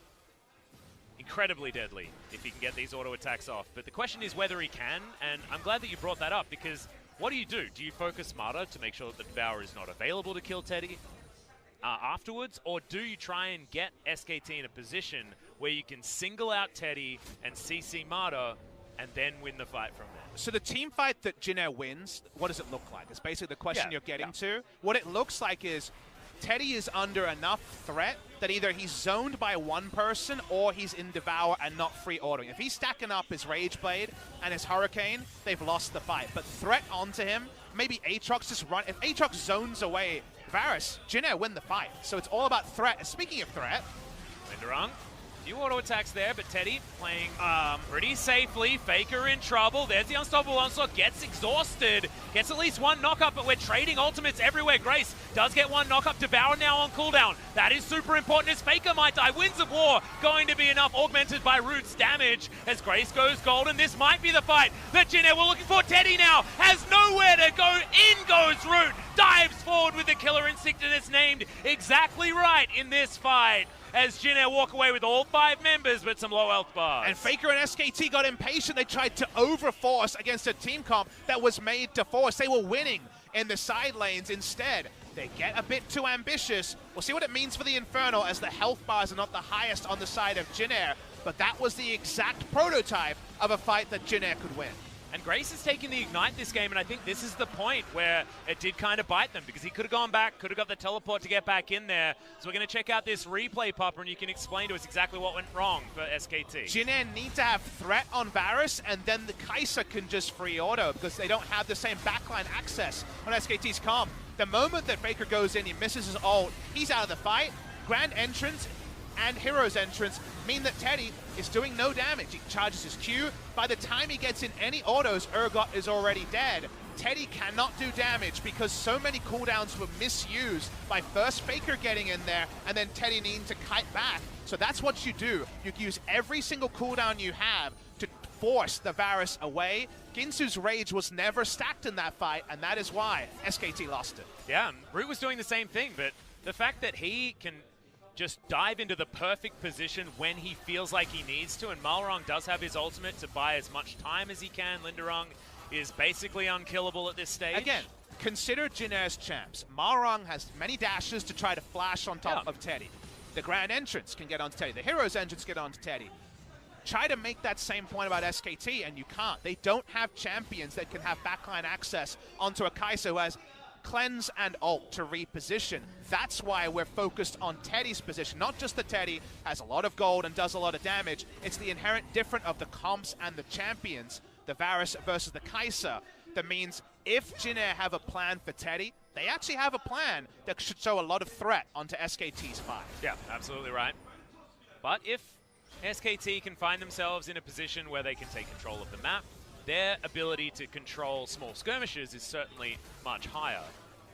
incredibly deadly if he can get these auto attacks off. But the question is whether he can, and I'm glad that you brought that up, because what do? Do you focus Marta to make sure that the Devourer is not available to kill Teddy afterwards, or do you try and get SKT in a position where you can single out Teddy and CC Marta and then win the fight from there? So the team fight that Jin Air wins, what does it look like? It's basically the question you're getting to. What it looks like is Teddy is under enough threat that either he's zoned by one person or he's in Devour and not free ordering. If he's stacking up his Rage Blade and his Hurricane, they've lost the fight. But threat onto him, maybe Aatrox just run. If Aatrox zones away Varus, Jin Air win the fight. So it's all about threat. And speaking of threat, Linderung, few auto attacks there, but Teddy playing pretty safely. Faker in trouble. There's the unstoppable onslaught. Gets exhausted. Gets at least one knockup, but we're trading ultimates everywhere. Grace does get one knockup. Devour now on cooldown. That is super important as Faker might die. Winds of War going to be enough, augmented by Root's damage as Grace goes golden. This might be the fight that Jin Air were looking for. Teddy now has nowhere to go. In goes Root. Dives perfect, and it's named exactly right in this fight as Jin Air walk away with all 5 members but some low health bars. And Faker and SKT got impatient. They tried to overforce against a team comp that was made to force. They were winning in the side lanes. Instead, they get a bit too ambitious. We'll see what it means for the Inferno as the health bars are not the highest on the side of Jin Air, but that was the exact prototype of a fight that Jin Air could win. And Grace has taken the Ignite this game, and I think this is the point where it did kind of bite them, because he could have gone back, could have got the teleport to get back in there. So we're going to check out this replay, Popper, and you can explain to us exactly what went wrong for SKT. Jin Air need to have threat on Varus, and then the Kai'Sa can just free auto, because they don't have the same backline access on SKT's comp. The moment that Faker goes in, he misses his ult, he's out of the fight. Grand entrance and Hero's entrance mean that Teddy is doing no damage. He charges his Q. By the time he gets in any autos, Urgot is already dead. Teddy cannot do damage because so many cooldowns were misused by first Faker getting in there and then Teddy needing to kite back. So that's what you do. You use every single cooldown you have to force the Varus away. Ginsu's Rage was never stacked in that fight, and that is why SKT lost it. Yeah, Root was doing the same thing, but the fact that he can just dive into the perfect position when he feels like he needs to, and Malrong does have his ultimate to buy as much time as he can. Linderung is basically unkillable at this stage. Again, consider Jin Air's champs. Malrong has many dashes to try to flash on top of Teddy. The Grand Entrance can get onto Teddy. The Hero's Entrance can get onto Teddy. Try to make that same point about SKT, and you can't. They don't have champions that can have backline access onto a Kai'Sa who has cleanse and ult to reposition. That's why we're focused on Teddy's position. Not just that Teddy has a lot of gold and does a lot of damage. It's the inherent difference of the comps and the champions, the Varus versus the Kai'Sa, that means if Jin Air have a plan for Teddy, they actually have a plan that should show a lot of threat onto SKT's fight. Yeah, absolutely right. But if SKT can find themselves in a position where they can take control of the map, their ability to control small skirmishes is certainly much higher.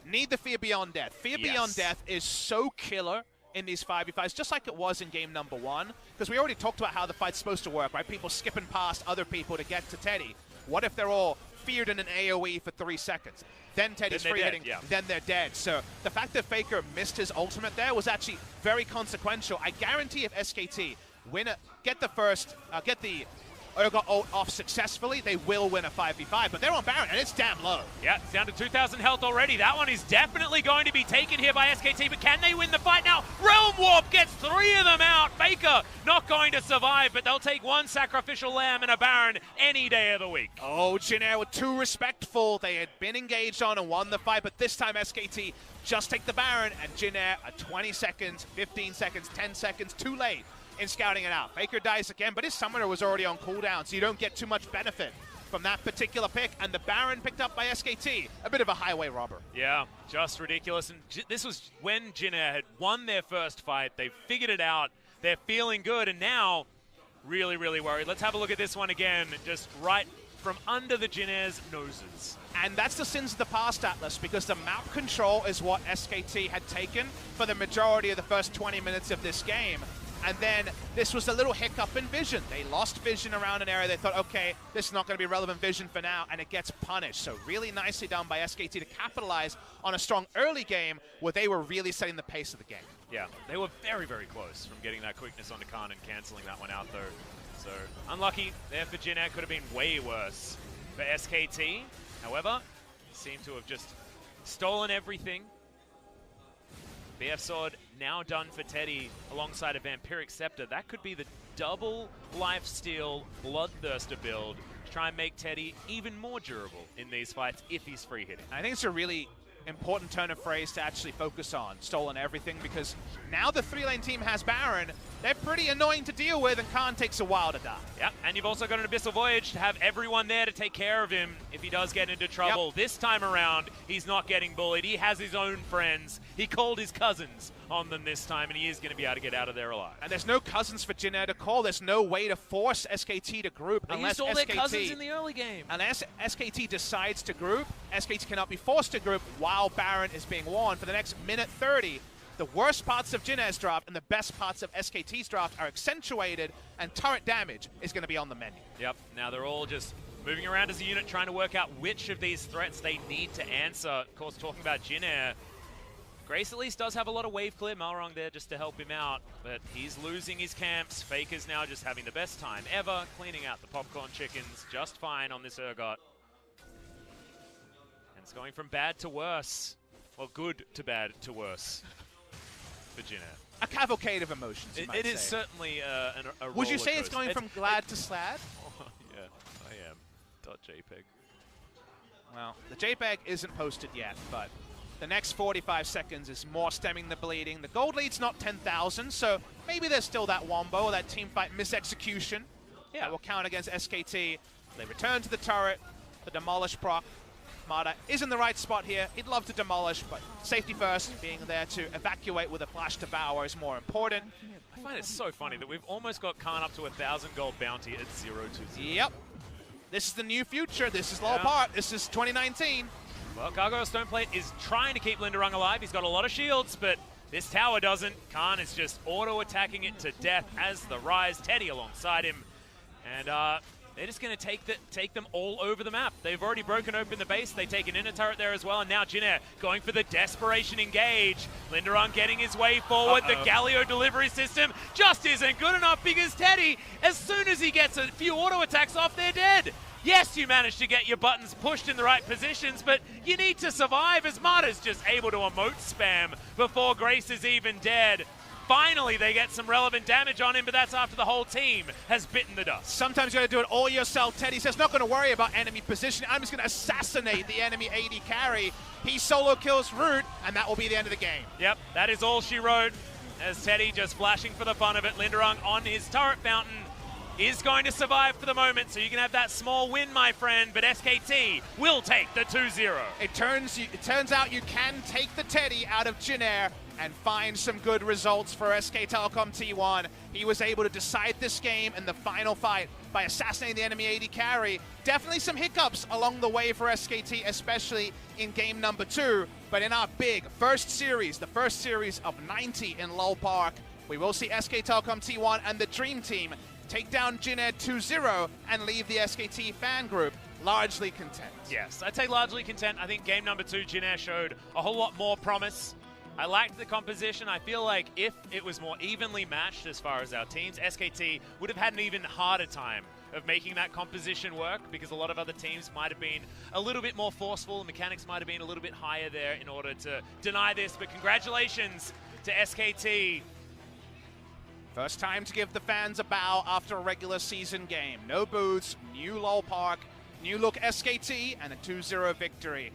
Need the Fear Beyond Death. Fear Beyond Death is so killer in these 5v5s, just like it was in game number 1, because we already talked about how the fight's supposed to work, right? People skipping past other people to get to Teddy. What if they're all feared in an AoE for 3 seconds? Then Teddy's free hitting, then they're dead. So the fact that Faker missed his ultimate there was actually very consequential. I guarantee if SKT get the Urgot ult off successfully, they will win a 5v5, but they're on Baron, and it's damn low. Yeah, it's down to 2,000 health already. That one is definitely going to be taken here by SKT, but can they win the fight now? Realm Warp gets 3 of them out. Faker not going to survive, but they'll take 1 sacrificial lamb and a Baron any day of the week. Oh, Jin Air were too respectful. They had been engaged on and won the fight, but this time SKT just take the Baron, and Jin Air are 20 seconds, 15 seconds, 10 seconds too late in scouting it out. Faker dies again, but his summoner was already on cooldown, so you don't get too much benefit from that particular pick. And the Baron picked up by SKT, a bit of a highway robber. Yeah, just ridiculous. And this was when Jin Air had won their first fight. They figured it out. They're feeling good, and now really, really worried. Let's have a look at this one again, just right from under the Jin Air's noses. And that's the sins of the past, Atlas, because the map control is what SKT had taken for the majority of the first 20 minutes of this game. And then this was a little hiccup in vision. They lost vision around an area. They thought, okay, this is not going to be relevant vision for now, and it gets punished. So really nicely done by SKT to capitalize on a strong early game where they were really setting the pace of the game. Yeah, they were very, very close from getting that quickness onto Khan and canceling that one out, though. So unlucky there for Jin Air. Could have been way worse for SKT. However, seem to have just stolen everything. BF Sword now done for Teddy alongside a Vampiric Scepter. That could be the double lifesteal Bloodthirster build to try and make Teddy even more durable in these fights if he's free hitting. I think it's a really important turn of phrase to actually focus on, stolen everything, because now the 3-lane team has Baron. They're pretty annoying to deal with, and Khan takes a while to die. Yep, and you've also got an Abyssal Voyage to have everyone there to take care of him if he does get into trouble. Yep. This time around, he's not getting bullied. He has his own friends. He called his cousins on them this time, and he is going to be able to get out of there alive. And there's no cousins for Jin Air to call. There's no way to force SKT to group unless SKT... They used all their cousins in the early game. Unless SKT decides to group, SKT cannot be forced to group while Baron is being worn for the next minute 30. The worst parts of Jin Air's draft and the best parts of SKT's draft are accentuated, and turret damage is going to be on the menu. Yep, now they're all just moving around as a unit, trying to work out which of these threats they need to answer. Of course, talking about Jin Air, Grace at least does have a lot of wave clear. Malrong there just to help him out, but he's losing his camps. Faker's now just having the best time ever, cleaning out the popcorn chickens just fine on this Urgot. And it's going from bad to worse. Well, good to bad to worse for Jin Air. A cavalcade of emotions, It is certainly a Would you say roller it's going coaster. from glad to slad? Oh, yeah, I am. .jpeg. Well, the JPEG isn't posted yet, but the next 45 seconds is more stemming the bleeding. The gold lead's not 10,000, so maybe there's still that wombo or that teamfight misexecution that will count against SKT. They return to the turret, the demolish proc. Mata is in the right spot here. He'd love to demolish, but safety first, being there to evacuate with a flash devour is more important. I find it so funny that we've almost got Khan up to 1,000 gold bounty at 0-2-0. Yep. This is the new future. This is Lol Park. This is 2019. Well, Gargoyle Stoneplate is trying to keep Linderung alive. He's got a lot of shields, but this tower doesn't. Khan is just auto-attacking it to death as the Rise. Teddy alongside him. And they're just going to take them all over the map. They've already broken open the base. They take an inner turret there as well. And now Jin Air going for the desperation engage. Linderung getting his way forward. The Galio delivery system just isn't good enough because Teddy, as soon as he gets a few auto attacks off, they're dead. Yes, you managed to get your buttons pushed in the right positions, but you need to survive as Mata's just able to emote spam before Grace is even dead. Finally, they get some relevant damage on him, but that's after the whole team has bitten the dust. Sometimes you got to do it all yourself. Teddy says, not going to worry about enemy position. I'm just going to assassinate the enemy AD carry. He solo kills Root, and that will be the end of the game. Yep, that is all she wrote. As Teddy just flashing for the fun of it. Linderung on his turret fountain is going to survive for the moment, so you can have that small win, my friend, but SKT will take the 2-0. It turns out you can take the Teddy out of Jin Air and find some good results for SK Telecom T1. He was able to decide this game in the final fight by assassinating the enemy AD carry. Definitely some hiccups along the way for SKT, especially in game number 2. But in our big first series, the first series of 90 in Lol Park, we will see SK Telecom T1 and the Dream Team take down Jin Air 2-0 and leave the SKT fan group largely content. Yes, I'd say largely content. I think game number 2, Jin Air showed a whole lot more promise. I liked the composition. I feel like if it was more evenly matched as far as our teams, SKT would have had an even harder time of making that composition work because a lot of other teams might have been a little bit more forceful. The mechanics might have been a little bit higher there in order to deny this. But congratulations to SKT. First time to give the fans a bow after a regular season game. No booths, new Lol Park, new look SKT, and a 2-0 victory.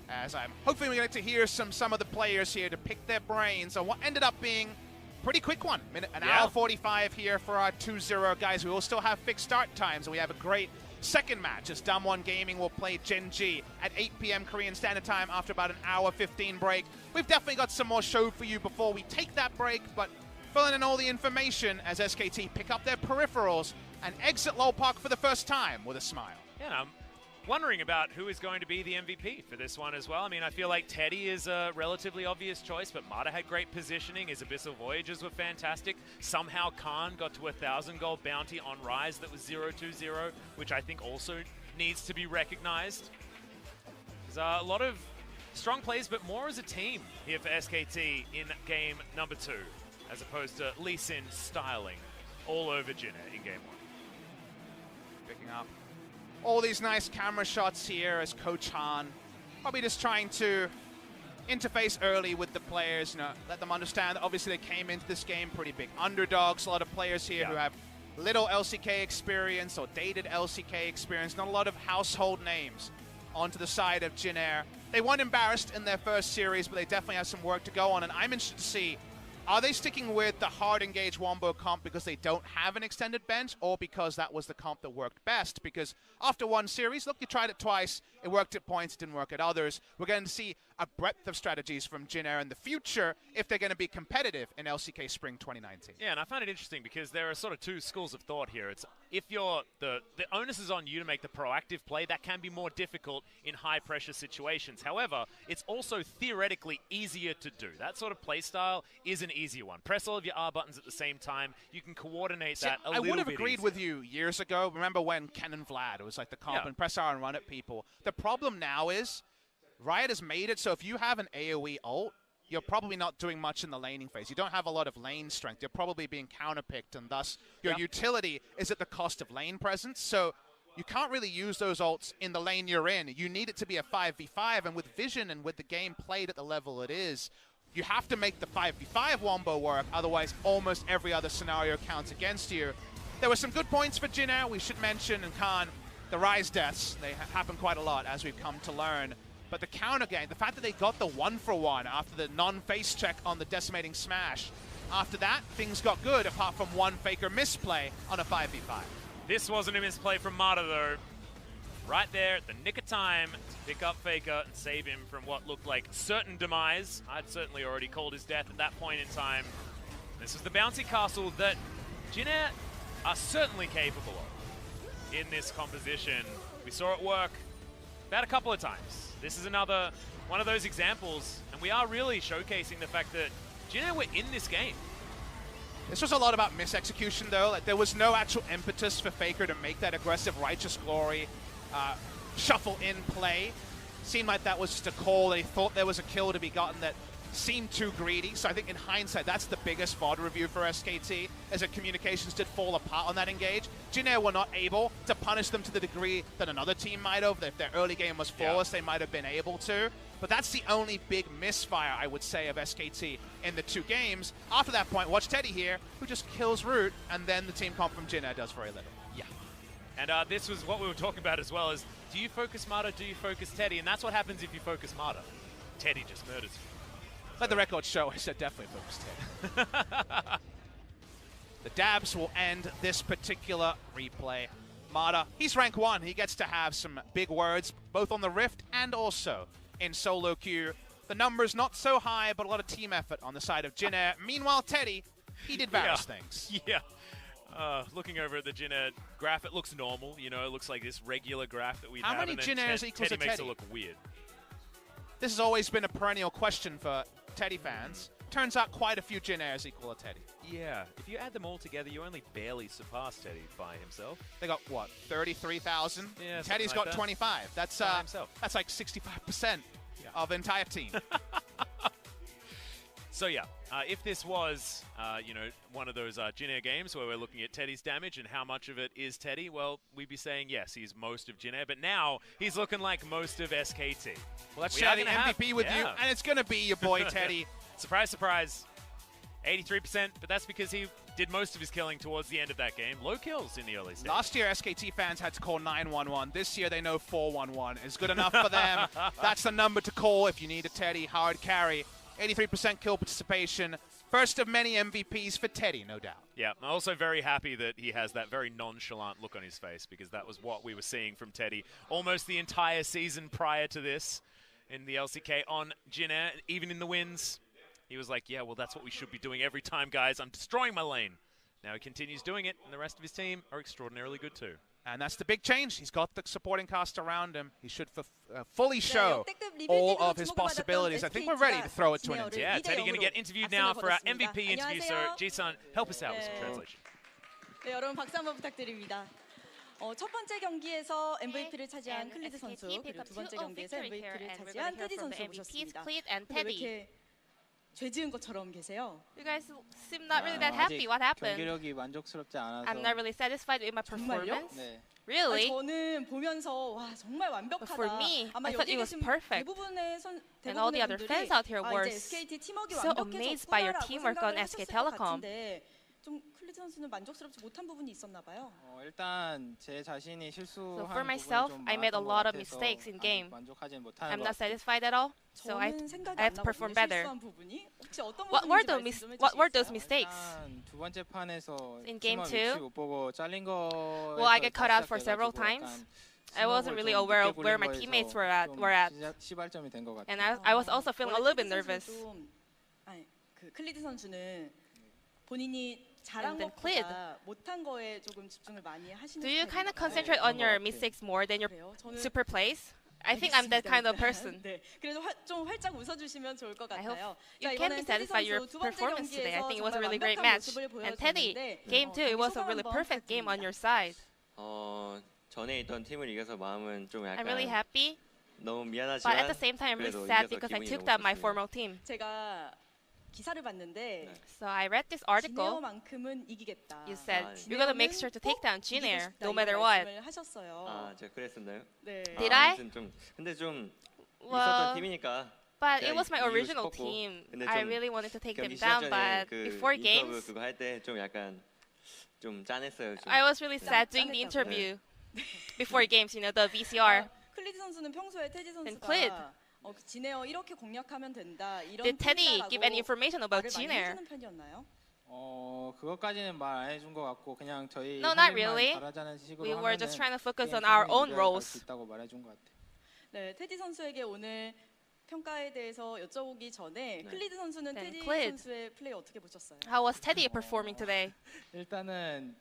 As I'm hopefully we get to hear some of the players here to pick their brains on what ended up being a pretty quick one. An hour 45 here for our 2-0 guys. We will still have fixed start times, and we have a great second match as W1D1 Gaming will play Gen G at 8 p.m. Korean Standard Time after about an hour 15 break. We've definitely got some more show for you before we take that break, but filling in all the information as SKT pick up their peripherals and exit Lol Park for the first time with a smile. Yeah, I'm wondering about who is going to be the MVP for this one as well. I mean, I feel like Teddy is a relatively obvious choice, but Mata had great positioning. His Abyssal Voyages were fantastic. Somehow Khan got to 1,000 gold bounty on Rise that was 0-2-0, which I think also needs to be recognized. There's a lot of strong plays, but more as a team here for SKT in game number 2, as opposed to Lee Sin styling all over Jin Air in game 1. Picking up all these nice camera shots here as Coach Han probably just trying to interface early with the players, let them understand that obviously they came into this game pretty big underdogs. A lot of players here who have little LCK experience or dated LCK experience, not a lot of household names onto the side of Jin Air. They weren't embarrassed in their first series, but they definitely have some work to go on, and I'm interested to see, are they sticking with the hard engage wombo comp because they don't have an extended bench, or because that was the comp that worked best? Because after one series, look, you tried it twice, it worked at points, it didn't work at others. We're going to see a breadth of strategies from Jin Air in the future if they're going to be competitive in LCK Spring 2019. Yeah, and I find it interesting because there are sort of two schools of thought here. It's if you're the onus is on you to make the proactive play, that can be more difficult in high pressure situations. However, it's also theoretically easier to do. That sort of play style is an easier one. Press all of your R buttons at the same time. You can coordinate that a little bit. I would have agreed with you years ago. Remember when Ken and Vlad, it was like the comp and press R and run at people. The problem now is Riot has made it so if you have an AoE ult, you're probably not doing much in the laning phase. You don't have a lot of lane strength. You're probably being counterpicked, and thus your utility is at the cost of lane presence. So you can't really use those ults in the lane you're in. You need it to be a 5v5, and with Vision and with the game played at the level it is, you have to make the 5v5 wombo work, otherwise almost every other scenario counts against you. There were some good points for Jin Air, we should mention, and Khan. The Rise deaths, they happen quite a lot, as we've come to learn. But the counter game, the fact that they got the 1-for-1 after the non-face check on the Decimating Smash, after that, things got good, apart from one Faker misplay on a 5v5. This wasn't a misplay from Mata, though. Right there at the nick of time to pick up Faker and save him from what looked like certain demise. I'd certainly already called his death at that point in time. This is the bouncy castle that Jin Air are certainly capable of in this composition. We saw it work about a couple of times. This is another one of those examples, and we are really showcasing the fact that Jin Air were in this game. This was a lot about misexecution, though. Like, there was no actual impetus for Faker to make that aggressive Righteous Glory shuffle in play. Seemed like that was just a call. They thought there was a kill to be gotten that seemed too greedy. So I think in hindsight, that's the biggest VOD review for SKT, as that communications did fall apart on that engage. Jin Air were not able to punish them to the degree that another team might have. If their early game was flawless, they might have been able to. But that's the only big misfire, I would say, of SKT in the two games. After that point, watch Teddy here, who just kills Root, and then the team comp from Jin Air does very little. Yeah. And this was what we were talking about as well, is do you focus Mata, do you focus Teddy? And that's what happens if you focus Mata. Teddy just murders you. Let the record show, I said definitely focus Teddy. The dabs will end this particular replay. Mata, he's rank 1. He gets to have some big words, both on the Rift and also in solo queue. The numbers not so high, but a lot of team effort on the side of Jin Air. Meanwhile, Teddy, he did various things. Yeah. Looking over at the Jin Air graph, it looks normal. You know, it looks like this regular graph that we'd have. How many Jin Airs equals Teddy a makes Teddy? it look weird. This has always been a perennial question for Teddy fans. Turns out quite a few Jin Airs equal a Teddy. Yeah. If you add them all together, you only barely surpass Teddy by himself. They got, what, 33,000? Yeah, Teddy's like got that. 25. That's like 65% of the entire team. So yeah, if this was, you know, one of those Jin Air games where we're looking at Teddy's damage and how much of it is Teddy, well, we'd be saying yes, he's most of Jin Air, but now he's looking like most of SKT. Well, let's share the MVP with you, and it's going to be your boy Teddy. Surprise, surprise, 83%, but that's because he did most of his killing towards the end of that game. Low kills in the early stage. Last year, SKT fans had to call 911. This year, they know 411 is good enough for them. That's the number to call if you need a Teddy hard carry. 83% kill participation. First of many MVPs for Teddy, no doubt. Yeah, I'm also very happy that he has that very nonchalant look on his face, because that was what we were seeing from Teddy almost the entire season prior to this in the LCK on Jin Air. Even in the wins, he was like, yeah, well, that's what we should be doing every time, guys. I'm destroying my lane. Now he continues doing it, and the rest of his team are extraordinarily good too. And that's the big change. He's got the supporting cast around him. He should fully show all of his possibilities. I think we're ready to throw it to an interview. Yeah, Teddy going to get interviewed now for our MVP interview. So, Ji-san, help us out with some translation. 네, 여러분 박수 한번 부탁드립니다. 첫 번째 경기에서 MVP를 차지한 클리드 선수, 그리고 두 번째 경기에서 MVP를 차지한 테디 선수 모셨습니다. 근데 왜 이렇게 죄 지은 것처럼 계세요? You guys seem not really that happy. What happened? 경기력이 만족스럽지 않아서. I'm not really satisfied with my performance. 네. 아니, Really? 저는 보면서 와 정말 완벽하다. But for me, 아마 I thought 여기 it was 계신 perfect. And all the other fans out here were so amazed by your teamwork on SK Telecom. 좀 클리드 선수는 만족스럽지 못한 부분이 있었나 봐요. 일단 제 자신이 실수한 So for myself, I made a lot of mistakes in game. I'm not satisfied at all, so I have to perform better. What were those mistakes? 두 번째 판에서 In game 2, 못 보고 잘린 거. well, I got cut out for several times. I wasn't really aware of where my teammates were at. 시발점이 된 것 같아요. And I was also feeling a little bit nervous. 아니, 그 클리드 선수는 본인이 잘한 것보다 못한 거에 조금 집중을 많이 하시는. Do you kind of concentrate on your mistakes more than your super plays? I think I'm that kind of person. 네, 그래도 좀 활짝 웃어주시면 좋을 것 I hope 같아요. you can be satisfied with your performance today. I think it was a really great match. And Teddy, game 2, it was a really perfect game on your side. 전에 있던 팀을 이겨서 마음은 좀 약간 I'm really happy. 너무 But 미안하지만 at the same time, I'm really 그래도 sad 이겨서 because I 기분이 took 너무 down my 좋습니다. former team. 제가 기사를 봤는데 So I read this article. 지네어만큼은 이기겠다. You said 아, you're gonna make sure to take down 이기고 Jin 싶다, no 이런 matter what. 말씀을 하셨어요. 아, 제가 그랬었나요? 네. Did I? 아무튼 좀 근데 좀 Well, 있었던 팀이니까 but 제가 it was my 이기고 original 싶었고, team. 근데 I 좀 really wanted to take them 경기 down, 시작 전에 but 그 before 인터뷰 games, 그거 할 때 좀 약간 좀 짠했어요. 좀. I was really sad doing the 짠했다고요? interview before games. You know, the VCR. 클리드 선수는 평소에 테디 And Clid. 선수가 지네어 이렇게 공략하면 된다 이런 Did Teddy give any 팀이다라고 information about 말을 많이 Jin 해주는 편이었나요? 그것까지는 말 안 해준 것 같고 그냥 저희 No, 할 not 일만 really. 잘하자는 식으로 We were just 하면은 trying to focus 게임 on our 충분히 own 이겨갈 수 roles. 있다고 말해준 것 같아요. 네, 테디 선수에게 오늘 평가에 대해서 여쭤보기 전에 네. 클리드 선수는 Then 테디 Clid. 선수의 플레이 어떻게 보셨어요? How was Teddy performing today? 일단은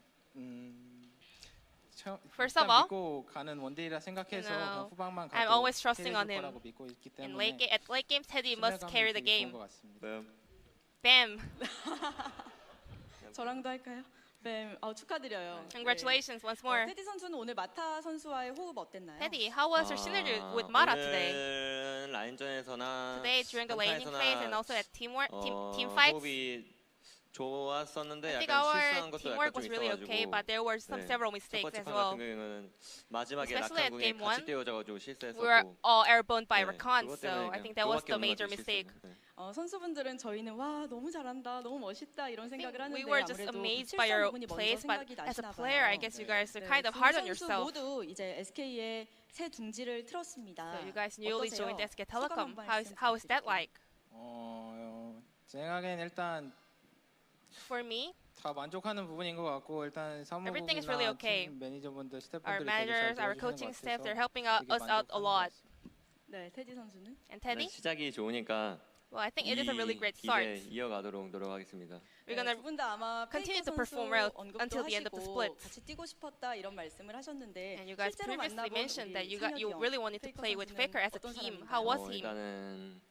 First 일단 of all, 믿고 가는 원딜이라 생각해서 you know, 그냥 후방만 가도 I'm always trusting on 캐리해줄 him. 거라고 믿고 있기 In 때문에 at late games, Teddy must 신뢰감이 carry the 되게 game. 좋은 것 같습니다. 네. Bam! 저랑도 할까요? 네, 축하드려요. Congratulations once 네. more. 테디 선수는 오늘 마타 선수와의 호흡 어땠나요? Teddy, how was your synergy with Mara today? 오늘 라인전에서나 Today during the laning 한타에서나, phase and also at team fights, 호흡이 좋았었는데 I think 약간 our 실수한 것도 teamwork 약간 좀 was really okay, 있어가지고 but there were several 첫 mistakes 번째 as 판 well. 같은 경우에는 마지막에 Especially at 낙하궁에 game 같이 one, 떼어져가지고 We were 실수했었고 all airborne by 네, Rakan, 그것 so 때문에 I think that was 그거밖에 the 없는 것 major 같아요, mistake. 실수는. 네. 선수분들은 저희는 와 너무 잘한다, 너무 멋있다 이런 생각을 하는데 We were just 아무래도 amazed by 실수한 your 부분이 먼저 plays, but 생각이 as a 나시나 player, I 봐요. guess you guys are 네, kind of 두 hard on 선수 yourself. 모두 이제 SK의 새 둥지를 틀었습니다. So you guys newly 어떠세요? joined SK 소감 Telecom. 한 How is that 말씀 like? 제 생각엔 일단 For me, 다 만족하는 부분인 것 같고 일단 Everything is really 사무국이나 okay. 팀 매니저분들 our 스태프분들이 되게 잘 managers, our 도와주시는 coaching 것 staff, they're 같아서 helping 되게 us out a 만족하는 것 lot. 같습니다. 네, 테디 선수는 And Teddy, 시작이 좋으니까 well, I think it is a really great start. 이제 이어가도록 노력하겠습니다. We're gonna 두 분 다 아마 continue 페이커 to perform 선수 well 언급도 until the end of the 하시고 splits. 같이 뛰고 싶었다 이런 말씀을 하셨는데 And you guys 실제로 previously 만나본 mentioned that 우리 you 상혁이 really 형, wanted to 페이커 play with 선수는 Faker as a 어떤 team. 사람인가요? How was he? 일단은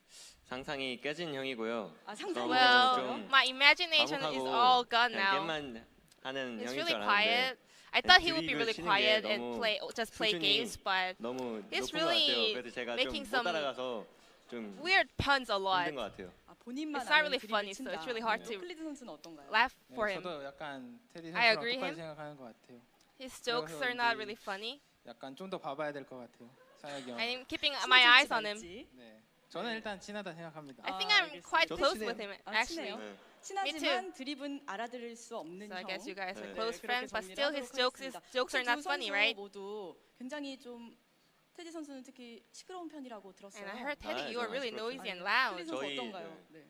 상상이 깨진 형이고요. 상상이 Well, 좀 my imagination is 과묵하고 all gone 그냥 now. 게임만 하는 He's 형인 really 줄 알았는데 quiet. I thought he would be 드립을 really 치는 게 quiet and 너무 just play 수준이 games, but 너무 He's 높은 것 같아요. really 그래서 제가 making 좀 못 some 따라가서 좀 weird puns a lot. 힘든 것 같아요. 본인만 It's not 아는 really 드립을 funny, 친다. so it's really hard to 클리드 선수는 어떤가요? Laugh for him. 저도 약간 테디 I 선수랑 agree 똑같이 him. 생각하는 것 같아요. His jokes are not really funny. 약간 좀 더 봐봐야 될 것 같아요. 상혁이 형. I'm keeping my eyes on him. 네, 저는 일단 친하다 생각합니다. I think I'm 알겠습니다. quite 저도 close 친해요. with him, 아, actually. 친해요? 네. 친하지만 드립은 알아들을 수 없는 So I 형. guess you guys are 네. close 그렇게 friends, but 정리를 still his 하도록 jokes 하겠습니다. are not 혹시 두 funny, 선수 right? 모두 굉장히 좀 테디 선수는 특히 시끄러운 편이라고 들었어요. And I heard Teddy, 아, you are 저 really 시끄럽죠. noisy and 클리드 loud. 선수 저희, 어떤가요? 네. 네.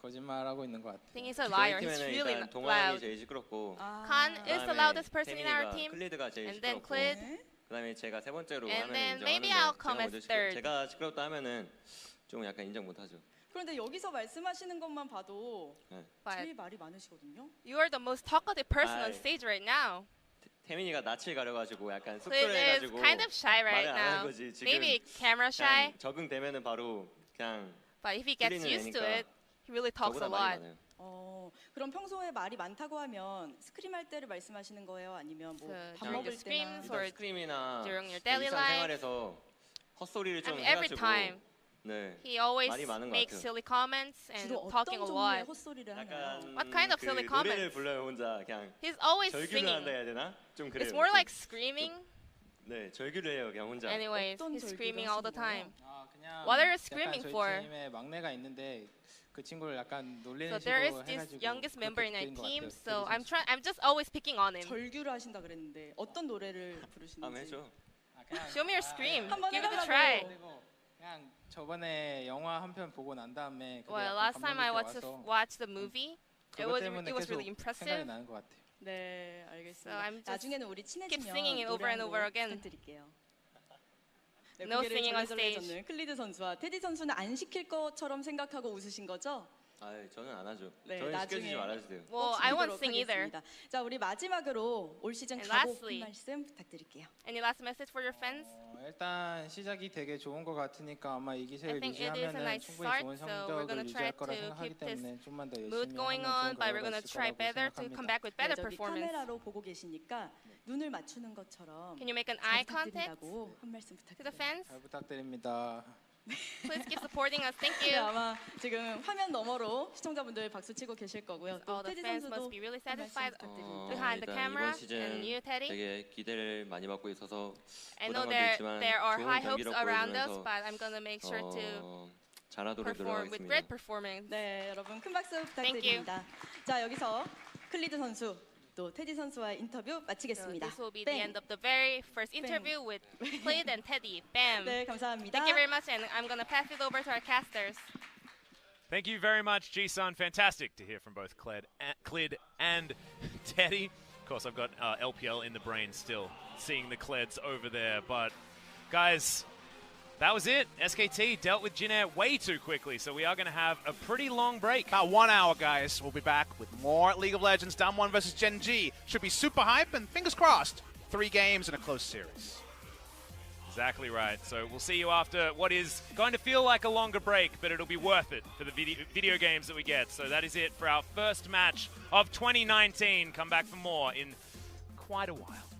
거짓말하고 있는 것 I 같아요. think he's a 저희 liar. He's 팀에는 really 일단 동환이 loud. 제일 시끄럽고 Khan is the 그다음에 loudest person in our 태민이가 team, 클리드가 제일 and then 시끄럽고 Clid, 네. 그다음에 제가 세 번째로 And 하면 then maybe 인정하는데 I'll come 제가 as 먼저 third. 제가 시끄럽다 하면은 좀 약간 인정 못하죠. 그런데 여기서 말씀하시는 것만 봐도 네. but 제일 말이 많으시거든요. you are the most talkative person on 아이. stage right now. 태민이가 낯을 가려가지고 약간 Clid is 쑥스러워가지고 kind of shy right 말을 안 하는 now. 거지. 지금 Maybe camera shy, 그냥 적응되면은 바로 그냥 but if he gets 풀리는 used to 애니까 it, he really talks a 저보다 말이 lot. 많아요. 그럼 평소에 말이 많다고 하면 스크림 할 때를 말씀하시는 거예요? 아니면 뭐 그 밥 during 먹을 the screams 때나? or 일단 스크림이나 during your daily life. 일상생활에서 헛소리를 I 좀 mean, every 해가지고 time 네. he always 말이 많은 것 makes 같아요. silly comments and 주로 talking 어떤 a 종류의 lot. 헛소리를 하나요? 약간 What kind of 그 silly 노래를 comments? 불러요 혼자 그냥 He's always 절규를 singing. 한다 해야 되나? 좀 그래요. It's more 좀. like screaming. 네 절규를 해요 그냥 혼자. Anyways, 어떤 he's 절규를 screaming all the 하시는 거예요? time. 그냥 What are you 약간 screaming 저희 for? 팀에 막내가 있는데 그 친구를 약간 놀리는 So there is 식으로 this 해가지고 youngest member in our 그렇게 team, 들린 것 so 같아요, I'm just always picking on him. 절규를 하신다 그랬는데 어떤 노래를 부르시는지. 한번 해줘. Show me your scream. 한번 Give it a 해달라고. try. 그리고 그냥 저번에 영화 한 편 보고 난 다음에 그게 Well, 약간 last time I 감명 깊게 와서 watched the movie, it 그것 was 때문에 really 계속 impressive. 생각이 나는 것 같아요. 네, So 알겠습니다. I'm just 나중에는 우리 keep 친해지면 singing it over 노래 and 한 over 곡 again. 부탁드릴게요. 네, No 고개를 singing on 절레절레 stage. 젓는 클리드 선수와 테디 선수는 안 시킬 것처럼 생각하고 웃으신 거죠? 아 저는 안 하죠. 네, 저는 나중에 시켜주지 말아주세요. Well, 꼭 I won't 즐기도록 sing either. 하겠습니다. 자, 우리 마지막으로 올 시즌 And 각오 lastly, 한 말씀 부탁드릴게요. Any last message for your fans? 일단 시작이 되게 좋은 것 같으니까 아마 이 I 기세를 think it is a 유지하면은 nice 충분히 start, 좋은 so we're 성적을 gonna try 유지할 거라 to 생각하기 keep this 때문에 좀만 더 mood 열심히 going 하면 on, 좋은 but we're 결과가 gonna 있을 try 거라고 better to come 생각합니다. back with better 저기 performance. 카메라로 보고 계시니까 눈을 맞추는 것처럼 Can you make an 잘 eye contact 부탁드린다고 한 말씀 to the 부탁드려요. fans? 잘 부탁드립니다. Please keep supporting us. Thank 네, you. 아마 지금 화면 너머로 시청자분들 박수 치고 계실 거고요. 또 All the 테디 fans 선수도 must be really 한 말씀 satisfied 부탁드립니다. behind the 일단 camera. 이번 시즌 And you, Teddy? 되게 기대를 많이 받고 있어서 I know 부담감도 있지만 there are 좋은 high hopes 경기력 around us, 보여주면서 but I'm gonna make sure to 잘하도록 perform with 노력하겠습니다. great performance. 네, 여러분 큰 박수 Thank you. 부탁드립니다. 자, 여기서 클리드 선수 또 테디 선수와의 인터뷰 So 마치겠습니다. this will be 땡. the end of the very first interview with Clyde and Teddy. Bam. 네, 감사합니다. Thank you very much, and I'm gonna pass it over to our casters. Thank you very much, Ji-sun. Fantastic to hear from both Clid and Teddy. Of course, I've got LPL in the brain still, seeing the Cleds over there. But, guys, that was it. SKT dealt with Jin Air way too quickly, so we are going to have a pretty long break. About 1 hour, guys. We'll be back with more League of Legends. Down 1 versus Gen G. Should be super hype, and fingers crossed, 3 games in a close series. Exactly right. So we'll see you after what is going to feel like a longer break, but it'll be worth it for the video games that we get. So that is it for our first match of 2019. Come back for more in quite a while.